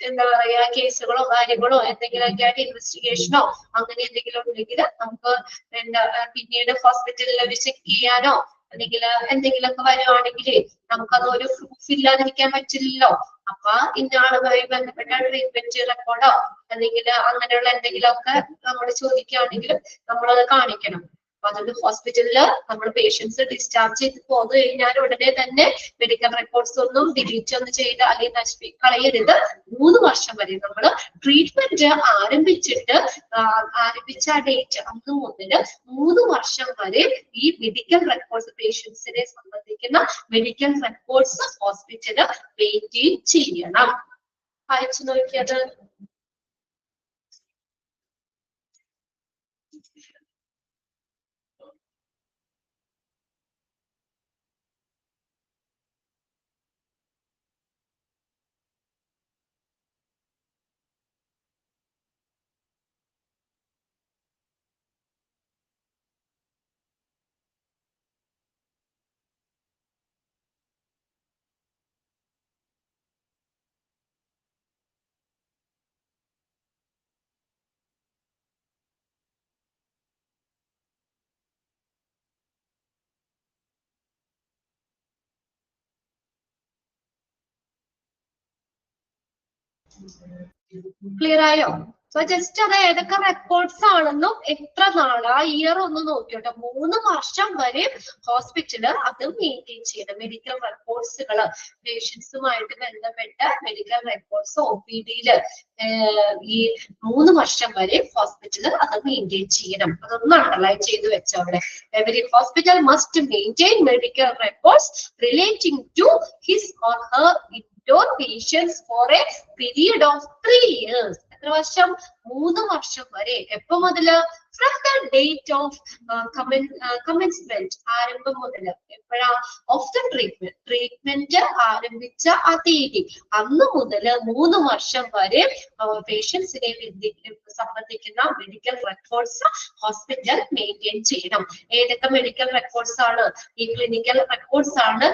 എന്താ പറയാ കേസുകളോ കാര്യങ്ങളോ എന്തെങ്കിലുമൊക്കെ ആയിട്ട് ഇൻവെസ്റ്റിഗേഷനോ അങ്ങനെ എന്തെങ്കിലും ഉണ്ടെങ്കിൽ നമുക്ക് എന്താ പിന്നീട് ഹോസ്പിറ്റലിൽ ഒരു ചെക്ക് ചെയ്യാനോ അല്ലെങ്കിൽ എന്തെങ്കിലുമൊക്കെ വരുവാണെങ്കിൽ നമുക്കത് ഒരു പ്രൂഫ് ഇല്ലാതിരിക്കാൻ പറ്റില്ലല്ലോ. അപ്പൊ ഇന്ന ആളുമായി ബന്ധപ്പെട്ട ട്രീറ്റ്മെന്റ് റെക്കോർഡോ അല്ലെങ്കിൽ അങ്ങനെയുള്ള എന്തെങ്കിലുമൊക്കെ നമ്മൾ ചോദിക്കുകയാണെങ്കിലും നമ്മളത് കാണിക്കണം. അപ്പൊ അതുകൊണ്ട് ഹോസ്പിറ്റലില് നമ്മൾ പേഷ്യൻസ് ഡിസ്ചാർജ് ചെയ്ത് പോന്നു കഴിഞ്ഞാൽ ഉടനെ തന്നെ മെഡിക്കൽ റെക്കോർഡ്സ് ഒന്നും ഡിലീറ്റ് ഒന്നും ചെയ്ത് അല്ലെങ്കിൽ കളയരുത്. 3 വർഷം വരെ നമ്മൾ ട്രീറ്റ്മെന്റ് ആരംഭിച്ച ഡേറ്റ് അന്ന് മുതൽ 3 വർഷം വരെ ഈ മെഡിക്കൽ റെക്കോർഡ്സ്, പേഷ്യൻസിനെ സംബന്ധിക്കുന്ന മെഡിക്കൽ റെക്കോർഡ്സ് ഹോസ്പിറ്റല് മെയിൻറ്റെയിൻ ചെയ്യണം. വായിച്ചു നോക്കിയത്. ക്ലിയർ ആയോ? അപ്പൊ ജസ്റ്റ് അത് ഏതൊക്കെ റെക്കോർഡ്സ് ആണെന്നും എത്ര നാള് ആ ഇയർ ഒന്ന് നോക്കിയോട്ടെ. 3 വർഷം വരെ ഹോസ്പിറ്റല് അത് മെയിൻറ്റെയിൻ ചെയ്യണം. മെഡിക്കൽ റെക്കോർഡ്സുകൾ, പേഷ്യൻസുമായിട്ട് ബന്ധപ്പെട്ട മെഡിക്കൽ റെക്കോർഡ്സ് OPD-യില് ഈ 3 വർഷം വരെ ഹോസ്പിറ്റല് അത് മെയിൻറ്റെയിൻ ചെയ്യണം. അതൊന്ന് അണ്ടർലൈൻ ചെയ്ത് വെച്ചോ അവിടെ. Every hospital must maintain medical records relating to his or her indoor patients for a period of 3 years. എത്ര വർഷം? 3 വർഷം വരെ. എപ്പോ മുതല്? From the date of commencement, ആരംഭം മുതൽ. എപ്പോഴാ? Of the treatment ആരംഭിച്ച ആ തീയതി അന്ന് മുതൽ 3 വർഷം വരെ പേഷ്യൻസിനെ സംബന്ധിക്കുന്ന മെഡിക്കൽ റെക്കോർഡ്സ് ഹോസ്പിറ്റൽ മെയിൻറ്റെയിൻ ചെയ്യണം. ഏതൊക്കെ മെഡിക്കൽ റെക്കോർഡ്സ് ആണ്? ഈ ക്ലിനിക്കൽ റെക്കോർഡ്സ് ആണ്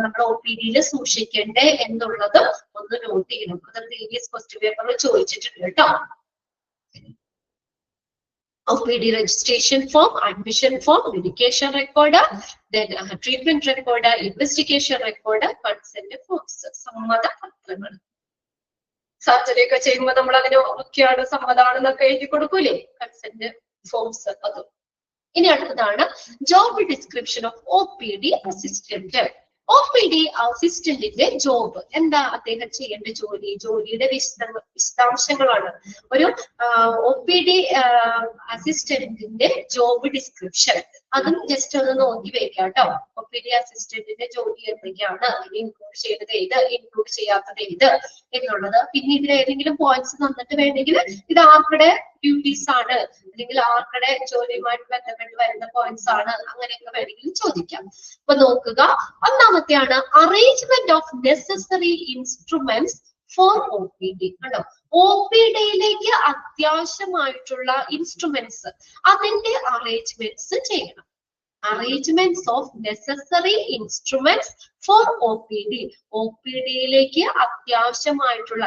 നമ്മൾ OPD-യിൽ സൂക്ഷിക്കേണ്ടത് എന്നുള്ളത് ഒന്ന് നോട്ട് ചെയ്യണം. അത് പ്രീവിയസ് ക്വസ്റ്റ്യൻ പേപ്പറിൽ ചോദിച്ചിട്ടുണ്ട് കേട്ടോ. OPD registration form, admission form, medication record, then treatment record, investigation record, consent forms, സമ്മത പത്രങ്ങൾ. സർജറി ഒക്കെ ചെയ്യുമ്പോൾ നമ്മൾ അതിന് ഒക്കെയാണ് സമ്മതമാണെന്നൊക്കെ എഴുതി കൊടുക്കൂലേ, കൺസെന്റ് ഫോംസ്. അതും. ഇനി അടുത്തതാണ് job description of OPD assistant. OPD അസിസ്റ്റന്റിന്റെ ജോബ് എന്താ? അദ്ദേഹം ചെയ്യേണ്ട ജോലിയുടെ വിശദാംശങ്ങളാണ്. ഒരു OPD അസിസ്റ്റന്റിന്റെ ജോബ് ഡിസ്ക്രിപ്ഷൻ അതും ജസ്റ്റ് ഒന്ന് നോക്കി വെക്കാം കേട്ടോ. OPD അസിസ്റ്റന്റിന്റെ ജോലി എന്തൊക്കെയാണ്, ഇൻക്ലൂഡ് ചെയ്തത് ഏത്, ഇൻക്ലൂഡ് ചെയ്യാത്തത് ഏത് എന്നുള്ളത്. പിന്നെ ഇതിൽ ഏതെങ്കിലും പോയിന്റ്സ് തന്നിട്ട് വേണമെങ്കിൽ ഇത് ആർക്കടെ ഡ്യൂട്ടീസ് ആണ് അല്ലെങ്കിൽ ആർക്കടെ ജോലിയുമായിട്ട് ബന്ധപ്പെട്ട് വരുന്ന പോയിന്റ്സ് ആണ്, അങ്ങനെയൊക്കെ വേണമെങ്കിലും ചോദിക്കാം. അപ്പൊ നോക്കുക, ഒന്നാമത്തെയാണ് arrangement of necessary instruments for OPD. കണ്ടോ, OPD-യിലേക്ക് അത്യാവശ്യമായിട്ടുള്ള ഇൻസ്ട്രുമെന്റ്സ് അതിന്റെ അറേഞ്ച്മെന്റ്സ് ചെയ്യണം. Arrangements of necessary instruments for OPD. OPD-യിലേക്ക് അത്യാവശ്യമായിട്ടുള്ള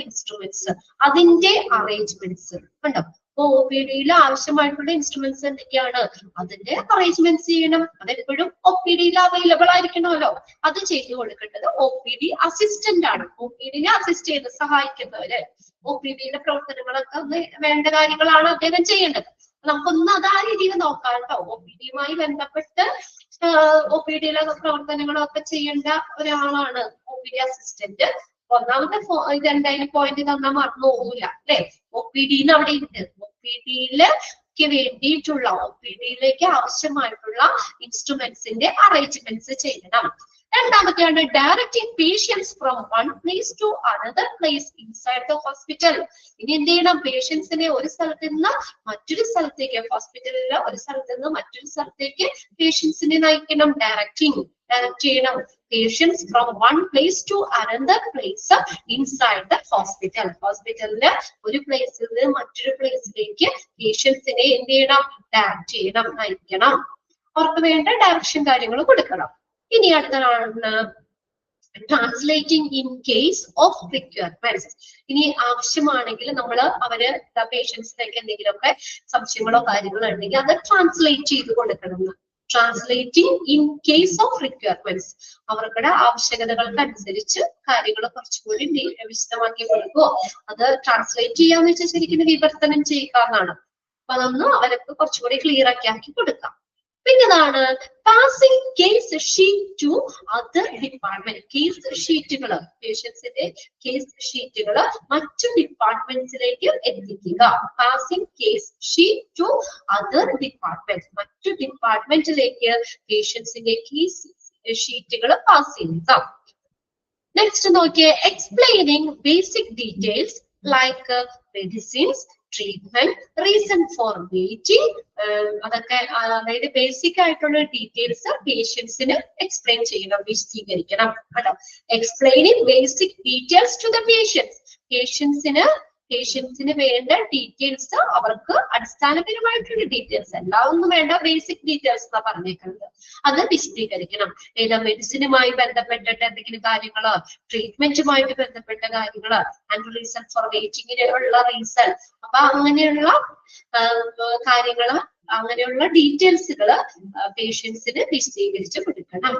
ഇൻസ്ട്രുമെന്റ്സ് അതിന്റെ അറേഞ്ച്മെന്റ്സ്. കണ്ടോ, അപ്പൊ OPD-യിൽ ആവശ്യമായിട്ടുള്ള ഇൻസ്ട്രുമെന്റ്സ് എന്തൊക്കെയാണ്, അതിന്റെ അറേഞ്ച്മെന്റ്സ് ചെയ്യണം. അതെപ്പോഴും OPD-യിൽ അവൈലബിൾ ആയിരിക്കണമല്ലോ. അത് ചെയ്തു കൊടുക്കേണ്ടത് OPD അസിസ്റ്റന്റ് ആണ്. OPD-നെ അസിസ്റ്റ് ചെയ്ത് സഹായിക്കുന്നവര്, OPD-യുടെ പ്രവർത്തനങ്ങളൊക്കെ വേണ്ട കാര്യങ്ങളാണ് അദ്ദേഹം ചെയ്യേണ്ടത്. നമുക്കൊന്ന് അത് ആ രീതിയിൽ നോക്കാം കേട്ടോ. OPD-യുമായി ബന്ധപ്പെട്ട് OPD-യിലെ പ്രവർത്തനങ്ങളൊക്കെ ചെയ്യേണ്ട ഒരാളാണ് OPD അസിസ്റ്റന്റ്. ഒന്നാമത്തെ ഇതെന്തായാലും പോയിന്റ് തന്നാൽ മറന്നു പോകൂല അല്ലെ. OPD-ന്ന് അവിടെ ഉണ്ട്. OPD-യിലേക്ക് വേണ്ടിയിട്ടുള്ള OPD-യിലേക്ക് ആവശ്യമായിട്ടുള്ള ഇൻസ്ട്രുമെന്റ്സിന്റെ അറേഞ്ച്മെന്റ്സ് ചെയ്യണം. രണ്ടാമത്തെയാണ് directing patients from one place to another place inside the hospital. ഇനി എന്ത് ചെയ്യണം? പേഷ്യൻസിനെ ഒരു സ്ഥലത്ത് നിന്ന് മറ്റൊരു സ്ഥലത്തേക്ക്, ഹോസ്പിറ്റലിലെ ഒരു സ്ഥലത്ത് നിന്ന് മറ്റൊരു സ്ഥലത്തേക്ക് പേഷ്യൻസിനെ നയിക്കണം. ഡയറക്റ്റ് ചെയ്യണം. Patients from one place to another place inside the hospital. ഹോസ്പിറ്റലില് ഒരു പ്ലേസിൽ നിന്ന് മറ്റൊരു പ്ലേസിലേക്ക് പേഷ്യൻസിനെ എന്ത് ചെയ്യണം? ഡയറക്റ്റ് ചെയ്യണം, നയിക്കണം. അവർക്ക് വേണ്ട ഡയറക്ഷൻ കാര്യങ്ങൾ കൊടുക്കണം. ഇനി അടുത്തതാണ് translating in case of requirements. ഇനി ആവശ്യമാണെങ്കിൽ നമ്മൾ അവര് പേഷ്യൻസിലേക്ക് എന്തെങ്കിലുമൊക്കെ സംശയങ്ങളോ കാര്യങ്ങളോ ഉണ്ടെങ്കിൽ അത് ട്രാൻസ്ലേറ്റ് ചെയ്ത് കൊടുക്കണം. Translating in case of requirements, അവരുടെ ആവശ്യകതകൾക്കനുസരിച്ച് കാര്യങ്ങൾ കുറച്ചുകൂടി വിശദമാക്കി കൊടുക്കുമോ. അത് ട്രാൻസ്ലേറ്റ് ചെയ്യാന്ന് വെച്ചാൽ ശരിക്കും വിവർത്തനം ചെയ്യുക എന്നാണ്. അപ്പൊ അതൊന്ന് അവർക്ക് കുറച്ചുകൂടി ക്ലിയർ ആക്കി കൊടുക്കാം. പിന്നതാണ് passing case sheet to other department. Case ഷീറ്റുകള്, പേഷ്യൻസിന്റെ കേസ് ഷീറ്റുകള് മറ്റു ഡിപ്പാർട്ട്മെന്റ്സിലേക്ക് എത്തിക്കുക. Passing case sheet to other department, മറ്റു ഡിപ്പാർട്ട്മെന്റിലേക്ക് പേഷ്യൻസിന്റെ കേസ് ഷീറ്റുകൾ പാസ് ചെയ്യുക. നെക്സ്റ്റ് നോക്കിയേ, explaining basic details like medicines, treatment, reason for waiting. അതൊക്കെ അതായത് ബേസിക് ആയിട്ടുള്ള ഡീറ്റെയിൽസ് പേഷ്യൻസിന് എക്സ്പ്ലെയിൻ ചെയ്യണം, വിശദീകരിക്കണം കേട്ടോ. Explaining basic details to the പേഷ്യൻസിന് വേണ്ട ഡീറ്റെയിൽസ്, അവർക്ക് അടിസ്ഥാനപരമായിട്ടുള്ള ഡീറ്റെയിൽസ്, എല്ലാം ഒന്നും വേണ്ട, ബേസിക് ഡീറ്റെയിൽസ് എന്നാ പറഞ്ഞേക്കുന്നത്, അത് വിശദീകരിക്കണം. ഏതാ മെഡിസിനുമായി ബന്ധപ്പെട്ടിട്ട് എന്തെങ്കിലും കാര്യങ്ങള്, ട്രീറ്റ്മെന്റുമായിട്ട് ബന്ധപ്പെട്ട കാര്യങ്ങള്, ആൻഡ് റീസൺ ഫോർ വെയിറ്റിംഗിനുള്ള റീസൺ. അപ്പൊ അങ്ങനെയുള്ള കാര്യങ്ങള്, അങ്ങനെയുള്ള ഡീറ്റെയിൽസുകള് പേഷ്യൻസിന് വിശദീകരിച്ച് കൊടുക്കണം.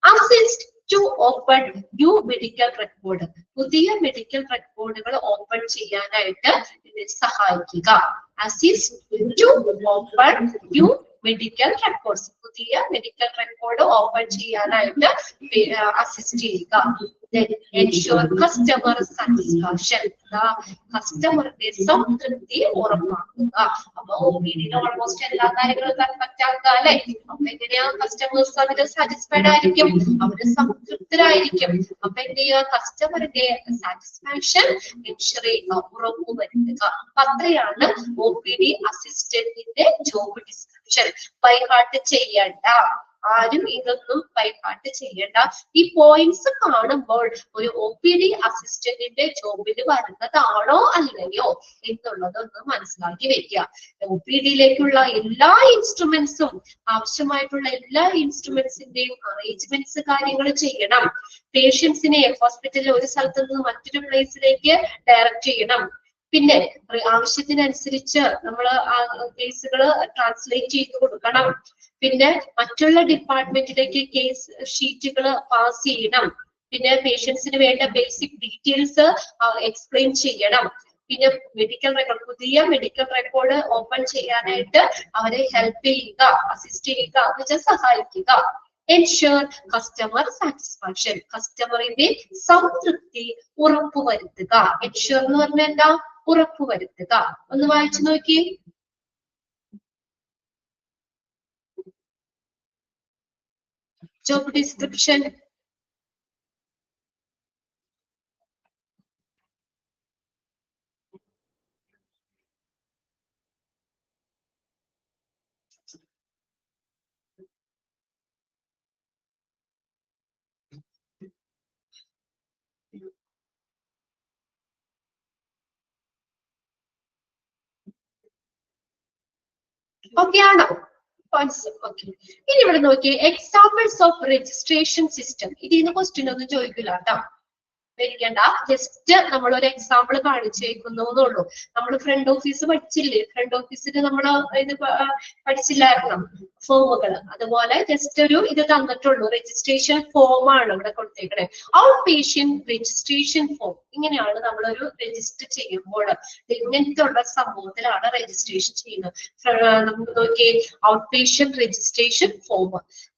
Assist to open new medical record, പുതിയ മെഡിക്കൽ റെക്കോർഡുകൾ ഓപ്പൺ ചെയ്യാനായിട്ട് ഇതിനെ സഹായിക്കുക. Assist to open new medical records, പുതിയ മെഡിക്കൽ റെക്കോർഡ് ഓപ്പൺ ചെയ്യാനായിട്ട് അസിസ്റ്റ് ചെയ്യുക. എൻഷുർ കസ്റ്റമർ സാറ്റിസ്ഫാക്ഷൻ, കസ്റ്റമറിന്റെ സംതൃപ്തി ഉറപ്പാക്കുക. അപ്പൊ OPD ഓൾമോസ്റ്റ് എല്ലാ കാര്യങ്ങളും പെർഫെക്റ്റ് ആക്കുക അല്ലെ. അപ്പൊ എങ്ങനെയാ കസ്റ്റമേഴ്സ് അവര് സാറ്റിസ്ഫൈഡ് ആയിരിക്കും, അവര് സംതൃപ്തരായിരിക്കും. അപ്പൊ എന്ത് ചെയ്യുക, കസ്റ്റമറിന്റെ സാറ്റിസ്ഫാക്ഷൻ എൻഷുർ ചെയ്യുക, ഉറപ്പുവരുത്തുക. അത്രയാണ് OPD അസിസ്റ്റന്റിന്റെ ജോബ് ഡിസ്ക്രിപ്ഷൻ. ബൈ ഹാർട്ട് ചെയ്യണ്ട, ആരും ഇതൊന്നും ബൈ ഹാർട്ട് ചെയ്യണ്ട. ഈ പോയിന്റ്സ് കാണുമ്പോൾ ഒരു OPD അസിസ്റ്റന്റിന്റെ ജോബിൽ വരുന്നതാണോ അല്ലയോ എന്നുള്ളതൊന്ന് മനസ്സിലാക്കി വെക്കുക. OPDയിലേക്കുള്ള എല്ലാ ഇൻസ്ട്രുമെന്റ്സും, ആവശ്യമായിട്ടുള്ള എല്ലാ ഇൻസ്ട്രുമെന്റ്സിന്റെയും അറേഞ്ച്മെന്റ്സ് കാര്യങ്ങൾ ചെയ്യണം. പേഷ്യൻസിനെ ഹോസ്പിറ്റലിൽ ഒരു സ്ഥലത്ത് നിന്ന് മറ്റൊരു പ്ലേസിലേക്ക് ഡയറക്റ്റ് ചെയ്യണം. പിന്നെ ആവശ്യത്തിനനുസരിച്ച് നമ്മൾ കേസുകൾ ട്രാൻസ്ലേറ്റ് ചെയ്ത് കൊടുക്കണം. പിന്നെ മറ്റുള്ള ഡിപ്പാർട്ട്മെന്റിലേക്ക് കേസ് ഷീറ്റുകൾ പാസ് ചെയ്യണം. പിന്നെ പേഷ്യൻസിന് വേണ്ട ബേസിക് ഡീറ്റെയിൽസ് എക്സ്പ്ലെയിൻ ചെയ്യണം. പിന്നെ മെഡിക്കൽ റെക്കോർഡ്, പുതിയ മെഡിക്കൽ റെക്കോർഡ് ഓപ്പൺ ചെയ്യാനായിട്ട് അവരെ ഹെൽപ്പ് ചെയ്യുക, അസിസ്റ്റ് ചെയ്യുക, എന്നുവെച്ചാൽ സഹായിക്കുക. എൻഷുർ കസ്റ്റമർ സാറ്റിസ്ഫാക്ഷൻ, കസ്റ്റമറിന്റെ സംതൃപ്തി ഉറപ്പുവരുത്തുക. എൻഷുർ എന്ന് പറഞ്ഞാൽ എന്താ, ഉറപ്പുവരുത്തുക. ഒന്ന് വായിച്ചു നോക്കി. Job description. ഓക്കെ ആണോ? ഓക്കെ. ഇനി ഇവിടെ നോക്കി എക്സാമ്പിൾസ് ഓഫ് രജിസ്ട്രേഷൻ സിസ്റ്റം. ഇതിന്ന് ക്വസ്റ്റ്യൻ ഒന്നും ചോദിക്കില്ല കേട്ടോ, പേടിക്കണ്ട. ജസ്റ്റ് നമ്മൾ ഒരു എക്സാമ്പിൾ കാണിച്ചേക്കുന്നുള്ളൂ. നമ്മൾ ഫ്രണ്ട് ഓഫീസ് പഠിച്ചില്ലേ, ഫ്രണ്ട് ഓഫീസിൽ നമ്മൾ ഇത് പഠിച്ചില്ലായിരുന്നു ഫോമുകൾ. അതുപോലെ ജസ്റ്റ് ഒരു ഇത് തന്നിട്ടുള്ളൂ, രജിസ്ട്രേഷൻ ഫോം ആണ് ഇവിടെ കൊടുത്തേക്കണേ. Out patient registration form. ഇങ്ങനെയാണ് നമ്മളൊരു രജിസ്റ്റർ ചെയ്യുമ്പോൾ, ഇങ്ങനത്തെ ഉള്ള സംഭവത്തിലാണ് രജിസ്ട്രേഷൻ ചെയ്യുന്നത്. നമുക്ക് നോക്കിയേ, out patient registration form.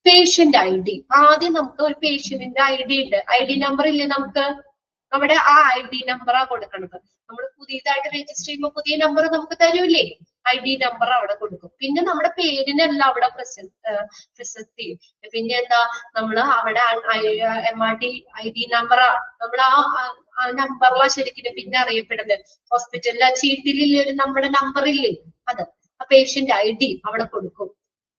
Patient ID. ആദ്യം നമുക്ക് ഒരു പേഷ്യന്റിന്റെ ID ഉണ്ട്, ID നമ്പർ ഇല്ലേ നമുക്ക്, നമ്മുടെ ആ ID നമ്പറാ കൊടുക്കണത്. നമ്മൾ പുതിയതായിട്ട് രജിസ്റ്റർ ചെയ്യുമ്പോൾ പുതിയ നമ്പർ നമുക്ക് തരൂല്ലേ, ID നമ്പർ അവിടെ കൊടുക്കും. പിന്നെ നമ്മുടെ പേരിനെല്ലാം അവിടെ പ്രസക്തി. പിന്നെ എന്താ, നമ്മൾ അവിടെ MRD ID നമ്പറാ, നമ്മൾ ആ നമ്പറിലാ ശരിക്കും പിന്നെ അറിയപ്പെടുന്നത്. ഹോസ്പിറ്റലിലെ ചീട്ടിലില്ലേ ഒരു നമ്മുടെ നമ്പർ ഇല്ലേ, അത് ആ പേഷ്യന്റ് ID അവിടെ കൊടുക്കും.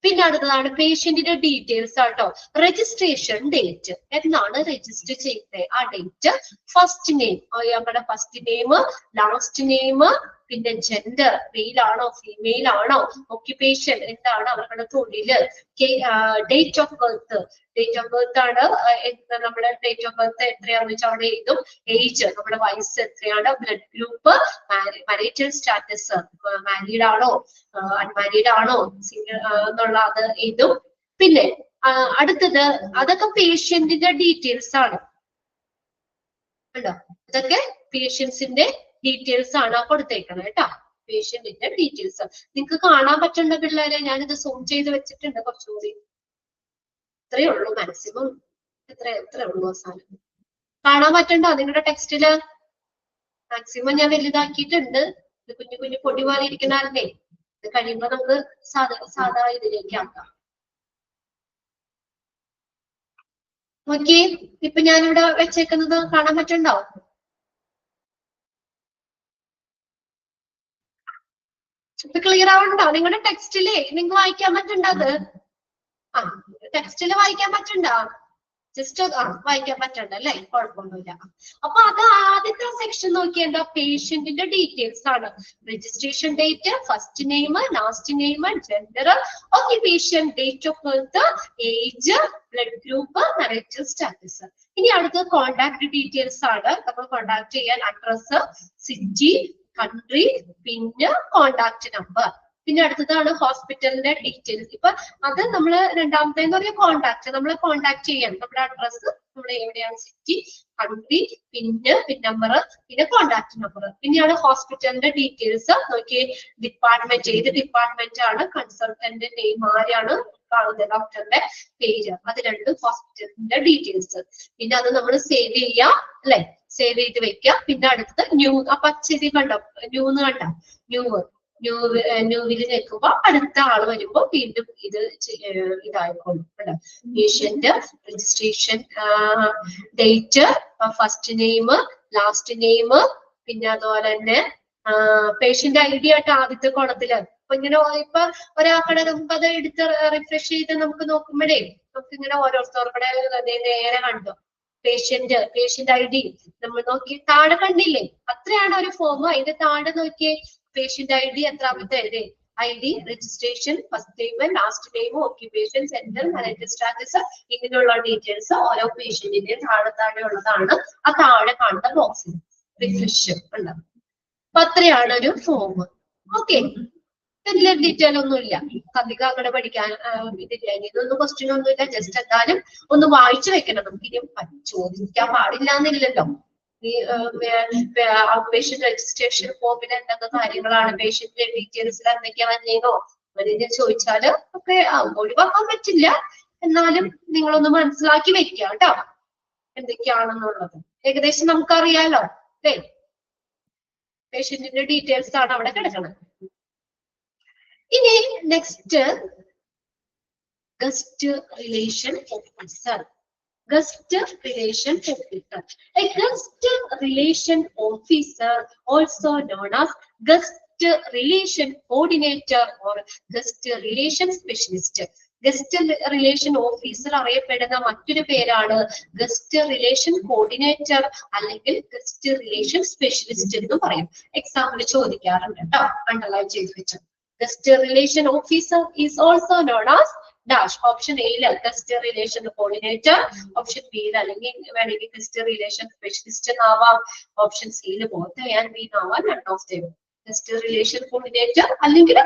പിന്നെ അടുത്തതാണ് പേഷ്യന്റിന്റെ ഡീറ്റെയിൽസ് ആട്ടോ. രജിസ്ട്രേഷൻ ഡേറ്റ്, എന്നാണ് രജിസ്റ്റർ ചെയ്യുന്നത് ആ ഡേറ്റ്. ഫസ്റ്റ് നെയിം, നമ്മുടെ ഫസ്റ്റ് നെയിം, ലാസ്റ്റ് നെയിം, പിന്നെ ജെൻഡർ, മെയിൽ ആണോ ഫീമെയിൽ ആണോ, ഓക്യുപ്പേഷൻ എന്താണ് അവരുടെ തൊഴില്, date of birth, date of birth ആണ് നമ്മുടെ ഡേറ്റ് ഓഫ് ബർത്ത് എത്രയാണെന്ന് വെച്ചാൽ അവിടെ എഴുതും. ഏജ്, നമ്മുടെ വയസ്സ് എത്രയാണ്, blood group, marital status, married ആണോ അൺമാരീഡ് ആണോ സിംഗിൾ എന്നുള്ള അത് എഴുതും. പിന്നെ അടുത്തത് അതൊക്കെ പേഷ്യന്റിന്റെ ഡീറ്റെയിൽസ് ആണ് കേട്ടോ, ഇതൊക്കെ പേഷ്യൻസിന്റെ ഡീറ്റെയിൽസ് ആണ് കൊടുത്തേക്കണം കേട്ടോ. പേഷ്യന്റിന്റെ ഡീറ്റെയിൽസ് നിങ്ങൾക്ക് കാണാൻ പറ്റുന്ന പിള്ളേരെ ഞാനിത് സൂം ചെയ്ത് വെച്ചിട്ടുണ്ട് കുറച്ചുകൂടി. ഇത്രയേ ഉള്ളൂ മാക്സിമം, എത്ര ഉള്ളൂ അവസാനം. കാണാൻ പറ്റണ്ടോ നിങ്ങളുടെ ടെക്സ്റ്റില്? മാക്സിമം ഞാൻ വലുതാക്കിയിട്ടുണ്ട്. ഇത് കുഞ്ഞു കുഞ്ഞു പൊടി പോലെ ഇരിക്കണല്ലേ, ഇത് കഴിയുമ്പോ നമുക്ക് സാധാ ഇതിലേക്ക് ആക്കാം. നോക്കിയേ, ഇപ്പൊ ഞാനിവിടെ വെച്ചേക്കുന്നത് കാണാൻ പറ്റണ്ടോ? ഇപ്പൊ ക്ലിയർ ആവണ്ടോ? നിങ്ങളുടെ ടെക്സ്റ്റില് നിങ്ങൾക്ക് വായിക്കാൻ പറ്റണ്ടോ അത്? ആ, ടെക്സ്റ്റില് വായിക്കാൻ പറ്റണ്ടോ? ജസ്റ്റ് വായിക്കാൻ പറ്റണ്ട അല്ലേ, കുഴപ്പമൊന്നുമില്ല. അപ്പൊ അത് ആദ്യത്തെ സെക്ഷൻ നോക്കിയേണ്ട പേഷ്യന്റിന്റെ ഡീറ്റെയിൽസ് ആണ്. Registration date, first name, last name, gender, occupation, date of birth, age, blood group, marital status. ഇനി അടുത്ത കോണ്ടാക്ട് ഡീറ്റെയിൽസ് ആണ്. നമ്മൾ കോണ്ടാക്ട് ചെയ്യാൻ അഡ്രസ്, സിറ്റി, കൺട്രി, പിന്നെ കോണ്ടാക്ട് നമ്പർ. പിന്നെ അടുത്തതാണ് ഹോസ്പിറ്റലിന്റെ ഡീറ്റെയിൽസ്. ഇപ്പൊ അത് നമ്മള് രണ്ടാമത്തേന്ന് പറഞ്ഞ കോണ്ടാക്ട്, നമ്മളെ കോണ്ടാക്ട് ചെയ്യാം. നമ്മുടെ അഡ്രസ്, നമ്മൾ എവിടെയാണ് സിറ്റി, കൺട്രി, പിൻ നമ്പർ, പിന്നെ കോണ്ടാക്ട് നമ്പർ. പിന്നെയാണ് ഹോസ്പിറ്റലിന്റെ ഡീറ്റെയിൽസ്. നോക്കിയേ, ഡിപ്പാർട്ട്മെന്റ്, ഏത് ഡിപ്പാർട്ട്മെന്റ് ആണ്, കൺസൾട്ടന്റ് നെയിം, ആരാണ് കാണുന്നത്, ഡോക്ടറുടെ പേര്, അത് രണ്ടും ഹോസ്പിറ്റലിന്റെ ഡീറ്റെയിൽസ്. പിന്നെ അത് നമ്മൾ സേവ് ചെയ്യാം അല്ലെ, സേവ് ചെയ്ത് വെക്കാം. പിന്നെ അടുത്തത് ന്യൂ, ആ പച്ചരി കണ്ടോ, ന്യൂന്ന് കണ്ട, ന്യൂവിൽ നിൽക്കുമ്പോ അടുത്ത ആള് വരുമ്പോ വീണ്ടും ഇത് ഇതായിക്കോളും. Patient registration date, first name, last name, പിന്നെ അതുപോലെ തന്നെ പേഷ്യന്റ് ഐ ഡി ആയിട്ട് ആദ്യത്തെ കോളത്തില്. അപ്പൊ ഇങ്ങനെ ഇപ്പൊ ഒരാൾക്കടെ നമുക്ക് അത് എടുത്ത് റിഫ്രഷ് ചെയ്ത് നമുക്ക് നോക്കുമ്പോഴേ നമുക്ക് ഇങ്ങനെ ഓരോരുത്തർക്കടെ നേരെ കണ്ടു പേഷ്യന്റ് ഐ ഡി നമ്മൾ നോക്കി താഴെ കണ്ടില്ലേ, അത്രയാണ് ഒരു ഫോം. അതിന്റെ താഴെ നോക്കിയേ, പേഷ്യന്റ് ഐ ഡി എത്രാമത്തെ എഴുതി, I D, registration, first name, last name, occupation, centre, manager status, ഇങ്ങനെയുള്ള ഡീറ്റെയിൽസ് ഓരോ പേഷ്യന്റിന്റെയും താഴെ ഉള്ളതാണ് ആ താഴെ കാണുന്ന ബോക്സിൽ റിഫ്രഷ് ഉണ്ടാവും. അപ്പൊ അത്രയാണ് ഒരു ഫോം. ഓക്കെ, വലിയ ഡീറ്റെയിൽ ഒന്നുമില്ല, അധികം അങ്ങനെ പഠിക്കാൻ ഇതില്ല. ഇതൊന്നും ക്വസ്റ്റ്യൻ ഒന്നുമില്ല, ജസ്റ്റ് എന്തായാലും ഒന്ന് വായിച്ചു വെക്കണം. നമുക്ക് ഇനി ചോദിക്കാൻ പാടില്ല എന്നില്ലല്ലോ. ഈ ഔട്ട് പേഷ്യന്റ് രജിസ്ട്രേഷൻ ഫോമിൽ എന്തൊക്കെ കാര്യങ്ങളാണ്, പേഷ്യന്റിന്റെ ഡീറ്റെയിൽസിൽ എന്തൊക്കെയാ വന്നേന്നോ അവരെ ചോദിച്ചാല് ഒക്കെ ഒഴിവാക്കാൻ പറ്റില്ല. എന്നാലും നിങ്ങളൊന്ന് മനസ്സിലാക്കി വെക്കുക കേട്ടോ, എന്തൊക്കെയാണെന്നുള്ളത് ഏകദേശം നമുക്കറിയാലോ അല്ലേ. പേഷ്യന്റിന്റെ ഡീറ്റെയിൽസ് ആണ് അവിടെ കിടക്കുന്നത്. ഇനി next, guest relation officer. Guest relation officer. A guest relation officer, also known as guest relation coordinator or guest relation specialist. Guest relation officer അറിയപ്പെടുന്ന മറ്റൊരു പേരാണ് ഗസ്റ്റ് റിലേഷൻ കോർഡിനേറ്റർ അല്ലെങ്കിൽ ഗസ്റ്റ് റിലേഷൻ സ്പെഷ്യലിസ്റ്റ് എന്ന് പറയും. എക്സാമിന് ചോദിക്കാറുണ്ട് കേട്ടോ, അണ്ടർലൈൻ ചെയ്ത് വെച്ചു. Guest relation officer is also known as dash. Option എയില് ഗസ്റ്റ് റിലേഷൻ കോർഡിനേറ്റർ, ഓപ്ഷൻ ബിയിൽ അല്ലെങ്കിൽ വേണമെങ്കിൽ ഗസ്റ്റ് റിലേഷൻ സ്പെഷ്യലിസ്റ്റ് എന്നാവാം, ഓപ്ഷൻ സിയിൽ ബോത്ത് എ ആൻഡ് ബി എന്നാവാം, none of them. Guest relation coordinator അല്ലെങ്കിൽ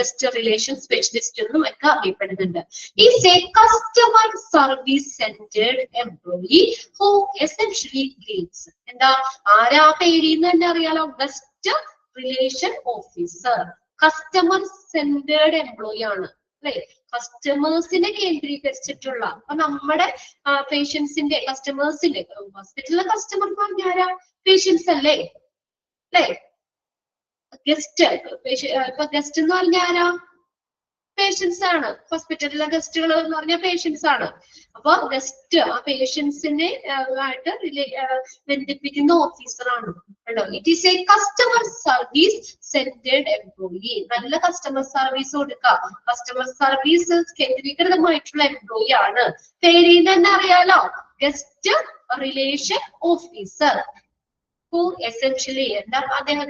ഗസ്റ്റ് റിലേഷൻ സ്പെഷ്യലിസ്റ്റ് എന്നും ഒക്കെ അറിയപ്പെടുന്നുണ്ട്. Is a customer service centred employee who essentially leads. എന്താ, ആരാ പേരിന്ന് തന്നെ അറിയാലോ, guest relation officer. Customer centred employee ആണ് അല്ലെ, കസ്റ്റമേഴ്സിനെ കേന്ദ്രീകരിച്ചിട്ടുള്ള. അപ്പൊ നമ്മുടെ പേഷ്യൻസിന്റെ കസ്റ്റമേഴ്സിന്റെ ഹോസ്പിറ്റലിലെ കസ്റ്റമർ എന്ന് പറഞ്ഞാൽ പേഷ്യൻസ് അല്ലേ അല്ലേ. ഗസ്റ്റ് ഇപ്പൊ ഗസ്റ്റ് എന്ന് പറഞ്ഞാൽ പേഷ്യൻസ് ആണ്. ഹോസ്പിറ്റലിലെ ഗസ്റ്റുകൾ എന്ന് പറഞ്ഞാൽ പേഷ്യൻസ് ആണ്. അപ്പൊ ഗസ്റ്റ് ആ പേഷ്യൻസിനെ ആയിട്ട് ബന്ധിപ്പിക്കുന്ന ഓഫീസറാണ്. It is a customer service centred employee. നല്ല കസ്റ്റമർ സർവീസ് കൊടുക്കുക, കസ്റ്റമർ സർവീസ് കേന്ദ്രീകൃതമായിട്ടുള്ള എംപ്ലോയി ആണ്. പേരിൽ തന്നെ അറിയാലോ, guest relation officer. Who essentially എന്താ അദ്ദേഹം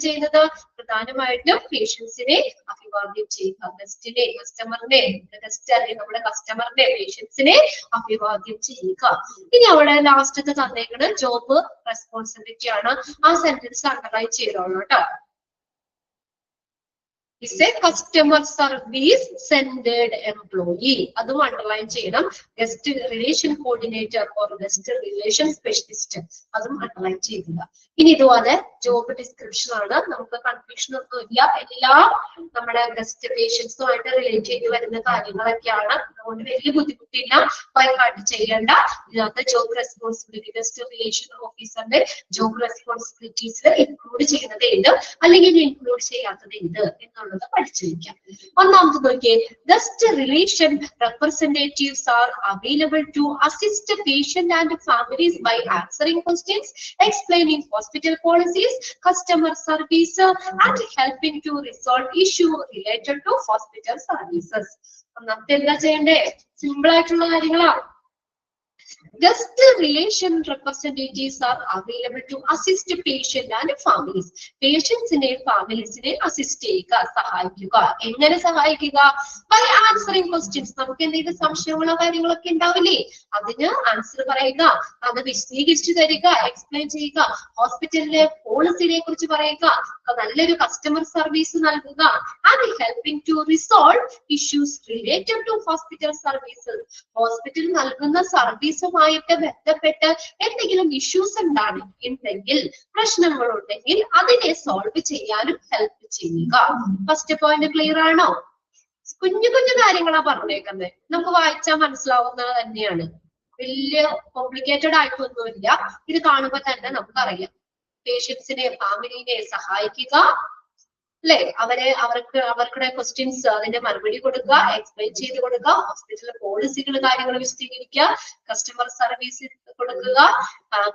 ചെയ്യുന്നത്, പ്രധാനമായിട്ടും പേഷ്യൻസിനെ അഭിവാദ്യം ചെയ്യുക. ഗസ്റ്റിനെ, കസ്റ്റമറിനെ, ഗസ്റ്റ് അല്ലെങ്കിൽ നമ്മുടെ കസ്റ്റമറിനെ, പേഷ്യൻസിനെ അഭിവാദ്യം ചെയ്യുക. ഇനി അവിടെ ലാസ്റ്റത്തെ തന്നേക്കുന്നത് ജോബ് റെസ്പോൺസിബിലിറ്റി ആണ്. ആ സെന്റൻസ് അണ്ടർലൈൻ ചെയ്തോളൂ കേട്ടോ. is a customer service centered employee. അതും അണ്ടർലൈൻ ചെയ്യണം. Guest relation coordinator or guest relation specialist അതും അണ്ടർലൈൻ ചെയ്യുക. ഇനി ഇതുപോലെ ജോബ് ഡിസ്ക്രിപ്ഷൻ ആണ്. നമുക്ക് കൺഫ്യൂഷൻ ഒന്നും ഇല്ല, എല്ലാം നമ്മുടെ ഗസ്റ്റ് പേഷ്യൻസുമായിട്ട് റിലേറ്റ് ചെയ്ത് വരുന്ന കാര്യങ്ങളൊക്കെയാണ്. അതുകൊണ്ട് വലിയ ബുദ്ധിമുട്ടില്ല, ബൈഹാർട്ട് ചെയ്യേണ്ട. ഇതിനകത്ത് ജോബ് റെസ്പോൺസിബിലിറ്റി, ഗസ്റ്റ് റിലേഷൻ ഓഫീസറിന്റെ ജോബ് റെസ്പോൺസിബിലിറ്റീസിൽ ഇൻക്ലൂഡ് ചെയ്യുന്നത് ഏത് അല്ലെങ്കിൽ ഇൻക്ലൂഡ് ചെയ്യാത്തത് ഏത് എന്നുള്ളത് പഠിച്ചു വെക്കാം. ഒന്നാമത് നോക്കിയേ, guest relation representatives are available to assist patient and families by answering questions, explaining hospital policies, customer service and helping to resolve issue related to hospital services. ഒന്നാമത്തെ എന്താ ചെയ്യണ്ടേ, സിമ്പിൾ ആയിട്ടുള്ള കാര്യങ്ങളാണ്. Guest relation representatives are available to assist patient and families. പേഷ്യൻസിനെ ഫാമിലീസിനെ അസിസ്റ്റ് ചെയ്യുക, സഹായിക്കുക. എങ്ങനെ സഹായിക്കുക? By answering questions. നമുക്ക് എന്തെങ്കിലും സംശയങ്ങളോ കാര്യങ്ങളൊക്കെ ഉണ്ടാവില്ലേ, അതിന് ആൻസർ പറയുക, അത് വിശദീകരിച്ചു തരിക, എക്സ്പ്ലെയിൻ ചെയ്യുക, ഹോസ്പിറ്റലിലെ പോളിസിനെ കുറിച്ച് പറയുക, നല്ലൊരു കസ്റ്റമർ സർവീസ് നൽകുക. And helping to resolve issues related to hospital services. Hospital നൽകുന്ന സർവീസുമായിട്ട് ബന്ധപ്പെട്ട് എന്തെങ്കിലും ഇഷ്യൂസ് ഉണ്ടെങ്കിൽ, പ്രശ്നങ്ങളുണ്ടെങ്കിൽ അതിനെ സോൾവ് ചെയ്യാനും ഹെൽപ്പ് ചെയ്യുക. ഫസ്റ്റ് പോയിന്റ് ക്ലിയർ ആണോ? കുഞ്ഞു കുഞ്ഞു കാര്യങ്ങളാ പറഞ്ഞേക്കുന്നത്, നമുക്ക് വായിച്ചാൽ മനസ്സിലാവുന്നത് തന്നെയാണ്, വലിയ കോംപ്ലിക്കേറ്റഡ് ആയിട്ടൊന്നുമില്ല. ഇത് കാണുമ്പോൾ തന്നെ നമുക്കറിയാം. പേഷ്യൻസിനെ ഫാമിലിനെ സഹായിക്കുക, അല്ലെ, അവർക്കുടെ ക്വസ്റ്റ്യൻസ് അതിന്റെ മറുപടി കൊടുക്കുക, എക്സ്പ്ലെയിൻ ചെയ്ത് കൊടുക്കുക, ഹോസ്പിറ്റലിലെ പോളിസികൾ കാര്യങ്ങൾ വിശദീകരിക്കുക, കസ്റ്റമർ സർവീസ് കൊടുക്കുക,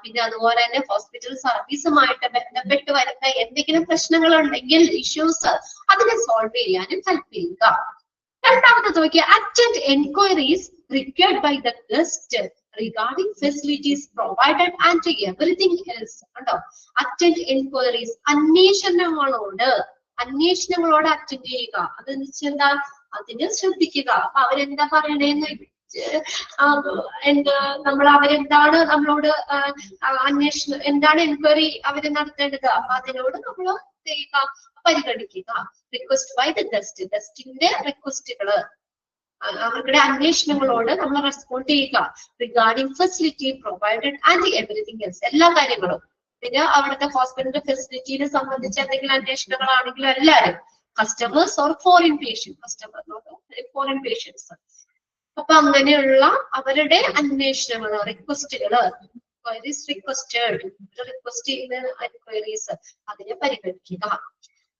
പിന്നെ അതുപോലെ തന്നെ ഹോസ്പിറ്റൽ സർവീസുമായിട്ട് ബന്ധപ്പെട്ട് വരുന്ന എന്തെങ്കിലും പ്രശ്നങ്ങൾ ഉണ്ടെങ്കിൽ, ഇഷ്യൂസ്, അതിനെ സോൾവ് ചെയ്യാനും ഹെൽപ്പ് ചെയ്യുക. രണ്ടാമത്തെ നോക്കിയ attend enquiries required by the guest regarding facilities provided and everything else. ഉണ്ടോ? അറ്റൻഡ് എൻക്വയറീസ്, അന്വേഷണങ്ങളോട് അറ്റൻഡ് ചെയ്യുക. അതെന്ന് വെച്ചാൽ അതിന് ശ്രദ്ധിക്കുക. അപ്പൊ അവരെന്താ പറയണേന്ന് നമ്മൾ അവരെന്താണ് നമ്മളോട് അന്വേഷണം, എന്താണ് എൻക്വയറി അവര് നടത്തേണ്ടത്, അപ്പൊ അതിനോട് നമ്മൾ പരിഗണിക്കുക. റിക്വസ്റ്റ് ബൈ ദ ഗസ്റ്റ്, ഗസ്റ്റിന്റെ റിക്വസ്റ്റുകള്, അവരുടെ അന്വേഷണങ്ങളോട് നമ്മൾ റെസ്പോണ്ട് ചെയ്യുക. Regarding facility provided and everything else, എല്ലാ കാര്യങ്ങളും. പിന്നെ അവിടുത്തെ ഹോസ്പിറ്റലിന്റെ ഫെസിലിറ്റിനെ സംബന്ധിച്ച് എന്തെങ്കിലും അന്വേഷണങ്ങളാണെങ്കിലും എല്ലാവരും, കസ്റ്റമേഴ്സ് ഓർ ഫോറിൻ പേഷ്യൻസ്. അപ്പൊ അങ്ങനെയുള്ള അവരുടെ അന്വേഷണങ്ങള്, റിക്വസ്റ്റുകള്, റിക്വസ്റ്റ് ചെയ്യുന്ന എൻക്വയറീസ്, അതിനെ പരിഗണിക്കുക.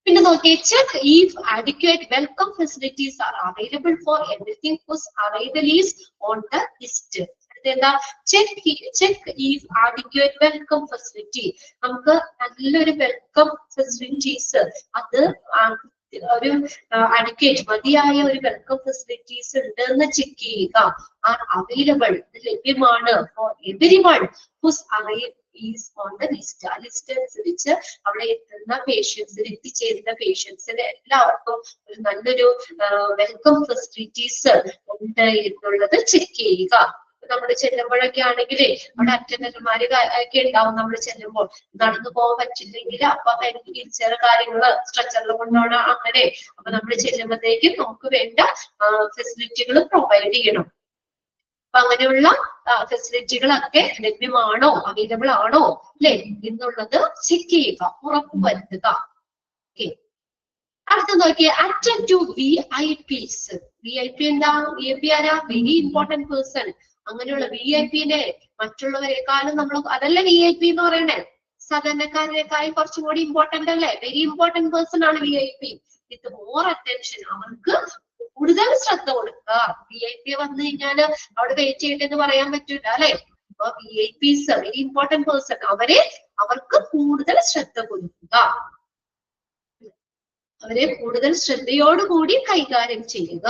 പിന്നെ നോക്കിയേ, check if adequate welcome facilities are available for everything whose arrival is on the list. എന്താ? Check if adequate welcome facility, നമുക്ക് നല്ലൊരു വെൽക്കം ഫെസിലിറ്റീസ്, അത് ഒരു അഡിക്വേറ്റ് മതിയായ ഒരു വെൽക്കം ഫെസിലിറ്റീസ് ഉണ്ട് എന്ന് ചെക്ക് ചെയ്യുക. അവൈലബിൾ, ലഭ്യമാണ് for everyone whose arrive is on the list. ആ ലിസ്റ്റ് അനുസരിച്ച് അവിടെ എത്തുന്ന പേഷ്യൻസിന്, എത്തിച്ചേരുന്ന പേഷ്യൻസിന് എല്ലാവർക്കും ഒരു നല്ലൊരു വെൽക്കം ഫെസിലിറ്റീസ് ഉണ്ട് എന്നുള്ളത് ചെക്ക് ചെയ്യുക. നമ്മൾ ചെല്ലുമ്പോഴൊക്കെ ആണെങ്കിലേ അവിടെ അറ്റൻഡർമാര് ഒക്കെ ഉണ്ടാവും. നമ്മൾ ചെല്ലുമ്പോൾ നടന്നു പോകാൻ പറ്റില്ലെങ്കിൽ അപ്പൊ അതിന് വീൽചെയർ കാര്യങ്ങള് സ്ട്രെച്ചറിൽ കൊണ്ടുപോകണം, അങ്ങനെ. അപ്പൊ നമ്മൾ ചെല്ലുമ്പോഴത്തേക്കും നമുക്ക് വേണ്ട ഫെസിലിറ്റികൾ പ്രൊവൈഡ് ചെയ്യണം. അപ്പൊ അങ്ങനെയുള്ള ഫെസിലിറ്റികളൊക്കെ ലഭ്യമാണോ, അവൈലബിൾ ആണോ, അല്ലെ എന്നുള്ളത് ചെക്ക് ചെയ്യുക, ഉറപ്പുവരുത്തുക. ഓക്കെ, അടുത്ത നോക്കിയേ, അറ്റൻഡ് ടു VIPs. VIP എന്താ? VIP ആരാ? Very important person. അങ്ങനെയുള്ള VIP-നെ മറ്റുള്ളവരെക്കാളും നമ്മൾ, അതല്ല VIP എന്ന് പറയണേ, സാധാരണക്കാരനേക്കാളും കുറച്ചും കൂടി ഇമ്പോർട്ടന്റ് അല്ലേ? വെരി ഇമ്പോർട്ടന്റ് പേഴ്സൺ ആണ് VIP. വിത്ത് മോർ അറ്റൻഷൻ, അവർക്ക് കൂടുതൽ ശ്രദ്ധ കൊടുക്കുക. VIP വന്നു കഴിഞ്ഞാല് അവിടെ വെയിറ്റ് ചെയ്യട്ടെന്ന് പറയാൻ പറ്റൂല, അല്ലെ? അപ്പൊ VIPs, വെരി ഇമ്പോർട്ടന്റ് പേഴ്സൺ, അവർക്ക് കൂടുതൽ ശ്രദ്ധ കൊടുക്കുക, അവരെ കൂടുതൽ ശ്രദ്ധയോടുകൂടി കൈകാര്യം ചെയ്യുക,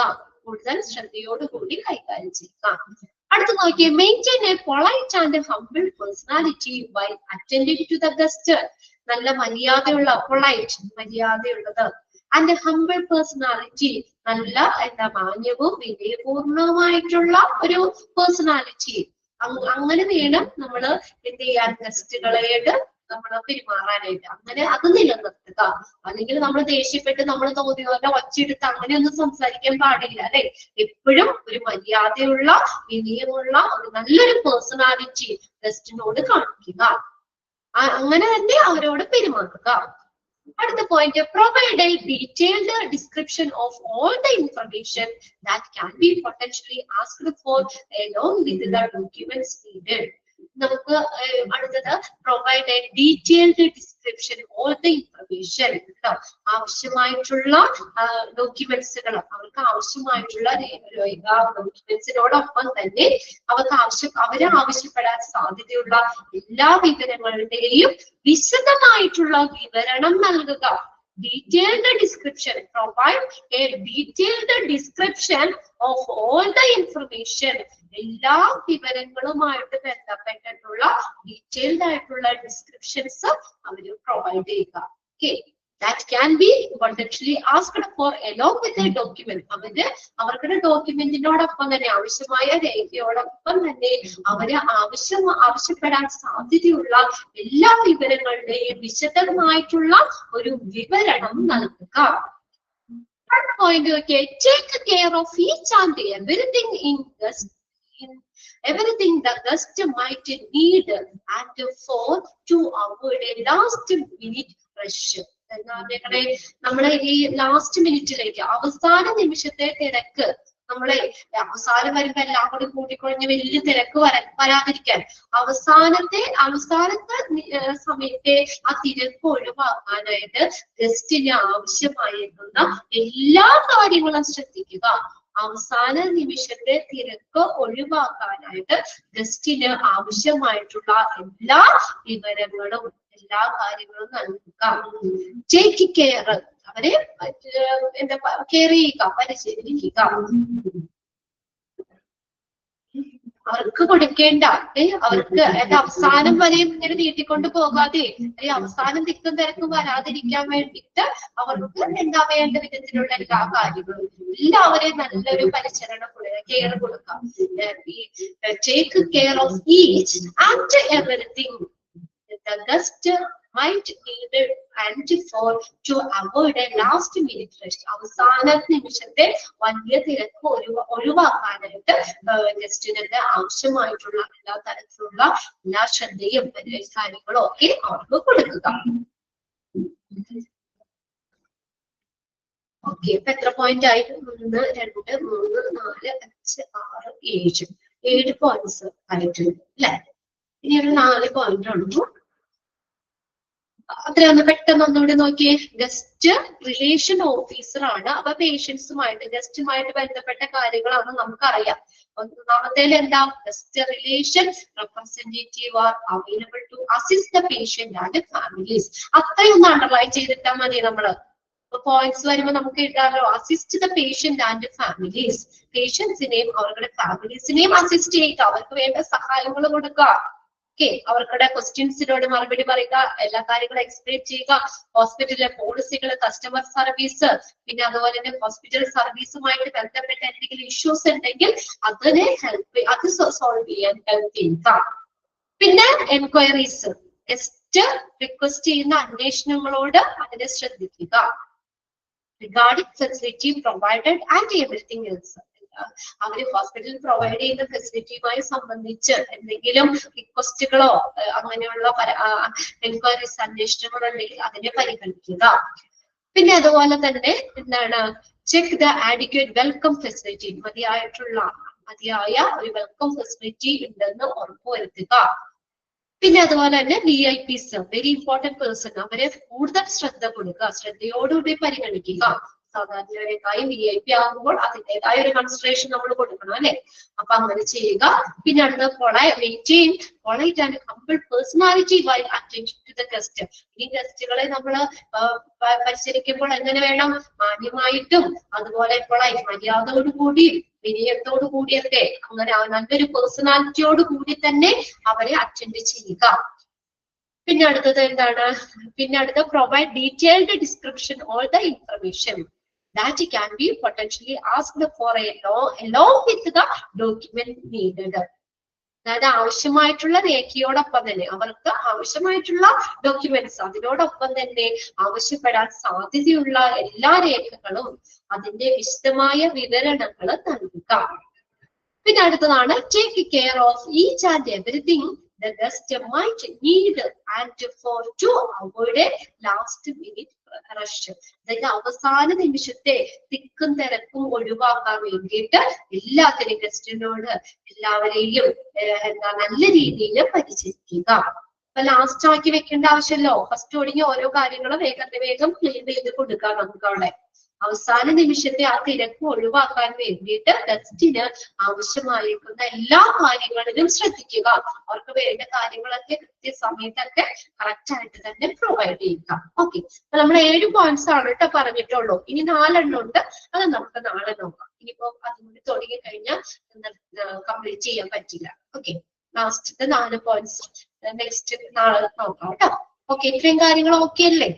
അടുത്ത് നോക്കിയേ, maintain a polite and humble personality by attending to the guest. നല്ല മര്യാദയുള്ള, പൊളൈറ്റ് മര്യാദയുള്ളത്, ആൻഡ് ഹംബിൾ പേഴ്സണാലിറ്റി നല്ല മാന്യവും വിനയപൂർണവുമായിട്ടുള്ള ഒരു പേഴ്സണാലിറ്റി. അങ്ങനെ വേണം നമ്മള് എന്ത് ചെയ്യാൻ, ഗസ്റ്റുകളോട് നമ്മൾ പെരുമാറാനായിട്ട്. അങ്ങനെ അത് നിലനിർത്തുക. അല്ലെങ്കിൽ നമ്മൾ ദേഷ്യപ്പെട്ട് നമ്മൾ തോന്നിയവരുടെ ഒച്ചയെടുത്ത് അങ്ങനെയൊന്നും സംസാരിക്കാൻ പാടില്ല, അല്ലെ? എപ്പോഴും ഒരു മര്യാദയുള്ള, വിനയമുള്ള ഒരു നല്ലൊരു പേഴ്സണാലിറ്റി ഗസ്റ്റിനോട് കാണിക്കുക. അങ്ങനെ തന്നെ അവരോട് പെരുമാറുക. അടുത്ത point, provide A detailed description of all the information that can be potentially asked four along with the documents needed. നമുക്ക് അടുത്തത്, provide A detailed description all the information. ആവശ്യമായിട്ടുള്ള ഡോക്യുമെന്റ്സുകൾ, അവർക്ക് ആവശ്യമായിട്ടുള്ള ഡോക്യുമെന്റ്സിനോടൊപ്പം തന്നെ അവര് ആവശ്യപ്പെടാൻ സാധ്യതയുള്ള എല്ലാ വിവരങ്ങളുടെയും വിശദമായിട്ടുള്ള വിവരണം നൽകുക. detailed description, provide a detailed description of all the information. എല്ലാ വിവരങ്ങളുമായിട്ട് ബന്ധപ്പെട്ടിട്ടുള്ള ഡീറ്റെയിൽഡ് ആയിട്ടുള്ള ഡിസ്ക്രിപ്ഷൻസ് അവര് പ്രൊവൈഡ് ചെയ്യുക. Okay, that can be potentially asked for along with the document. അവരുടെ ഡോക്യുമെന്റിനോടൊപ്പം തന്നെ ആവശ്യമായ രേഖയോടൊപ്പം തന്നെ ആവശ്യപ്പെടാൻ സാധ്യതയുള്ള എല്ലാ വിവരങ്ങളുടെയും വിശദമായിട്ടുള്ള ഒരു വിവരണം നൽകുക. പോയിന്റ് നോക്കിയേ, take care of each and everything the guest might need and for to avoid a last minute rush. നമ്മളെ ഈ ലാസ്റ്റ് മിനിറ്റിലേക്ക് അവസാന നിമിഷത്തെ തിരക്ക്, നമ്മളെ അവസാനം വരുമ്പോ എല്ലാം കൂടി കൂട്ടിക്കൊഴിഞ്ഞ് വലിയ തിരക്ക് വരാതിരിക്കാൻ അവസാനത്തെ സമയത്തെ ആ തിരക്ക് ഒഴിവാക്കാനായിട്ട് ഗസ്റ്റിന് ആവശ്യമായിരുന്ന എല്ലാ കാര്യങ്ങളും ശ്രദ്ധിക്കുക. അവസാന നിമിഷത്തെ തിരക്ക് ഒഴിവാക്കാനായിട്ട് ഗസ്റ്റിന് ആവശ്യമായിട്ടുള്ള എല്ലാ വിവരങ്ങളും എല്ലാ കാര്യങ്ങളും നൽകുക. ടേക്ക് കെയർ, അവരെ കെയർ ചെയ്യുക, പരിശീലിക്കുക. അവർക്ക് കൊടുക്കേണ്ട അവർക്ക് അവസാനം വരെ ഇങ്ങനെ നീട്ടിക്കൊണ്ട് പോകാതെ അവസാനം തിക്കും തിരക്കും വരാതിരിക്കാൻ വേണ്ടിയിട്ട് അവർക്ക് എന്താ വേണ്ട വിധത്തിലുള്ള എല്ലാ കാര്യങ്ങളും എല്ലാവരെയും നല്ലൊരു പരിചരണ കെയർ കൊടുക്കാം. Take care of each and everything the guest might need and for to avoid a last minute rush. അവസാന നിമിഷത്തെ വലിയ തിരക്ക് ഒഴിവാക്കാനായിട്ട് ഗസ്റ്റിന് ആവശ്യമായിട്ടുള്ള എല്ലാ തരത്തിലുള്ള എല്ലാ ശ്രദ്ധയും കാര്യങ്ങളും ഒക്കെ അവർക്ക് കൊടുക്കുക. ഓക്കെ, ഇപ്പൊ എത്ര പോയിന്റ് ആയി? 1, 2, 3, 4, 5, 6, 7 7 പോയിന്റ്സ് ആയിട്ടുണ്ട് അല്ലെ? ഇനി ഒരു 4 പോയിന്റ് ഉള്ളൂ. അത്രയൊന്ന് പെട്ടെന്ന് ഒന്നുകൂടി നോക്കിയേ. ഗസ്റ്റ് റിലേഷൻ ഓഫീസർ ആണ്. അപ്പൊ പേഷ്യൻസുമായിട്ട് ഗസ്റ്റുമായിട്ട് ബന്ധപ്പെട്ട കാര്യങ്ങളാണ് നമുക്കറിയാം. ഒന്നാമത്തേൽ എന്താ? Guest relation representative are available to assist the patient and families. അത്രയൊന്ന് അണ്ടർലൈൻ ചെയ്തിട്ടാൽ മതി. നമ്മള് പോയിന്റ്സ് വരുമ്പോ നമുക്ക് എഴുതാമല്ലോ, assist the patient and families. പേഷ്യൻസിനെയും അവരുടെ ഫാമിലീസിനെയും അസിസ്റ്റ് ചെയ്യുക, അവർക്ക് വേണ്ട സഹായങ്ങൾ കൊടുക്കുക. ഓക്കെ, അവർക്കുടെ ക്വസ്റ്റ്യൻസിനോട് മറുപടി പറയുക, എല്ലാ കാര്യങ്ങളും എക്സ്പ്ലെയിൻ ചെയ്യുക, ഹോസ്പിറ്റലിലെ പോളിസികൾ, കസ്റ്റമർ സർവീസ്, പിന്നെ അതുപോലെ തന്നെ ഹോസ്പിറ്റൽ സർവീസുമായിട്ട് ബന്ധപ്പെട്ട എന്തെങ്കിലും ഇഷ്യൂസ് ഉണ്ടെങ്കിൽ അതിനെ സോൾവ് ചെയ്യാൻ ഹെൽപ്പ് ചെയ്യുക. പിന്നെ എൻക്വയറീസ്, ഗസ്റ്റ് റിക്വസ്റ്റ് ചെയ്യുന്ന അന്വേഷണങ്ങളോട് അതിനെ ശ്രദ്ധിക്കുക. Regarding facility provided and everything else, അവര് ഹോസ്പിറ്റലിൽ പ്രൊവൈഡ് ചെയ്യുന്ന ഫെസിലിറ്റിയുമായി സംബന്ധിച്ച് എന്തെങ്കിലും റിക്വസ്റ്റുകളോ അങ്ങനെയുള്ള എൻക്വയറീസ് അന്വേഷണങ്ങളോ ഉണ്ടെങ്കിൽ അതിനെ പരിഗണിക്കുക. പിന്നെ അതുപോലെ തന്നെ എന്താണ്? Check the adequate welcome facility, മതിയായ ഒരു വെൽക്കം ഫെസിലിറ്റി ഉണ്ടെന്ന് ഉറപ്പുവരുത്തുക. പിന്നെ അതുപോലെ തന്നെ VIPs, വെരി ഇമ്പോർട്ടന്റ് പേഴ്സൺ, അവരെ കൂടുതൽ ശ്രദ്ധ കൊടുക്കുക, ശ്രദ്ധയോടുകൂടി പരിഗണിക്കുക. സാധാരണക്കായി VIP ആകുമ്പോൾ അതിൻ്റെതായ ഒരു കൺസിഡറേഷൻ നമ്മൾ കൊടുക്കണം അല്ലെ? അപ്പൊ അങ്ങനെ ചെയ്യുക. പിന്നെ അടുത്ത maintain polite and humble personality while attention to the guest. ഈ ഗസ്റ്റുകളെ നമ്മൾ പരിശീലിക്കുമ്പോൾ എങ്ങനെ വേണം? മാന്യമായിട്ടും അതുപോലെ പൊളൈറ്റ്, മര്യാദയോടുകൂടി വിനയത്തോടു കൂടിയൊക്കെ, അങ്ങനെ നല്ലൊരു പേഴ്സണാലിറ്റിയോട് കൂടി തന്നെ അവരെ അറ്റൻഡ് ചെയ്യുക. പിന്നെ അടുത്തത് എന്താണ്? പിന്നെ അടുത്ത provide detailed description all the information that can be potentially asked for along with the document needed. അതായത് ആവശ്യമായിട്ടുള്ള രേഖയോടൊപ്പം തന്നെ അവർക്ക് ആവശ്യമായിട്ടുള്ള ഡോക്യുമെന്റ്സ് അതിനോടൊപ്പം തന്നെ ആവശ്യപ്പെടാൻ സാധ്യതയുള്ള എല്ലാ രേഖകളും അതിന്റെ വിശദമായ വിവരണങ്ങൾ നൽകുക. പിന്നെ അടുത്തതാണ് take care of each and everything the guest might need and for to avoid a last minute rush. അതായത് അവസാന നിമിഷത്തെ തിക്കും തിരക്കും ഒഴിവാക്കാൻ വേണ്ടിയിട്ട് എല്ലാത്തിനും ഗസ്റ്റിനോട് എല്ലാവരെയും നല്ല രീതിയിൽ പരിചരിക്കുക. അപ്പൊ ലാസ്റ്റ് ആക്കി വെക്കേണ്ട ആവശ്യമല്ലോ. ഫസ്റ്റ് ഒടുങ്ങി ഓരോ കാര്യങ്ങളും വേഗം ക്ലീൻ ചെയ്ത് കൊടുക്കാം നമുക്ക് അവിടെ. അവസാന നിമിഷത്തെ ആ തിരക്ക് ഒഴിവാക്കാൻ വേണ്ടിയിട്ട് ഗസ്റ്റിന് ആവശ്യമായിരിക്കുന്ന എല്ലാ കാര്യങ്ങളിലും ശ്രദ്ധിക്കുക. അവർക്ക് വേണ്ട കാര്യങ്ങളൊക്കെ കൃത്യസമയത്തൊക്കെ കറക്റ്റ് ആയിട്ട് തന്നെ പ്രൊവൈഡ് ചെയ്യുക. ഓക്കെ, അപ്പൊ നമ്മൾ 7 പോയിന്റ്സ് ആണ് കേട്ടോ പറഞ്ഞിട്ടുള്ളൂ. ഇനി 4 എണ്ണം ഉണ്ട്, അത് നമുക്ക് നാളെ നോക്കാം. ഇനിയിപ്പോ അതുകൊണ്ട് തുടങ്ങി കഴിഞ്ഞാൽ കംപ്ലീറ്റ് ചെയ്യാൻ പറ്റില്ല. ഓക്കെ, ലാസ്റ്റത്തെ 4 പോയിന്റ്സ് നെക്സ്റ്റ് നാളെ നോക്കാം കേട്ടോ. ഓക്കെ, ഇത്രയും കാര്യങ്ങൾ ഓക്കെ അല്ലേ?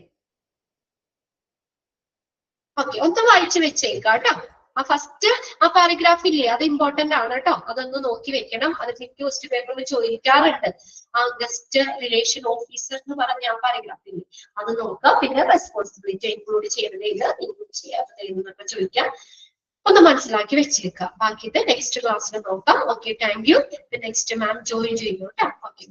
ഓക്കെ, ഒന്ന് വായിച്ചു വെച്ചേക്കാം കേട്ടോ. ആ ഫസ്റ്റ് ആ പാരഗ്രാഫ് ഇല്ലേ, അത് ഇമ്പോർട്ടന്റ് ആണ് കേട്ടോ. അതൊന്ന് നോക്കി വെക്കണം. അത് ക്വസ്റ്റ്യൻ പേപ്പറിൽ ചോദിക്കാറുണ്ട്. ആ ഗസ്റ്റ് റിലേഷൻ ഓഫീസർ എന്ന് പറഞ്ഞ ആ പാരഗ്രാഫ് ഇല്ലേ, അത് നോക്കാം. പിന്നെ റെസ്പോൺസിബിലിറ്റി ഇൻക്ലൂഡ് ചെയ്യണതിൽ ഇൻക്ലൂഡ് ചെയ്യാത്തതിൽ ചോദിക്കാം. ഒന്ന് മനസ്സിലാക്കി വെച്ചേക്കാം. ബാക്കിയത് നെക്സ്റ്റ് ക്ലാസ്സിൽ നോക്കാം. Okay, thank you. Next ma'am join ചെയ്യൂ കേട്ടോ. ഓക്കെ.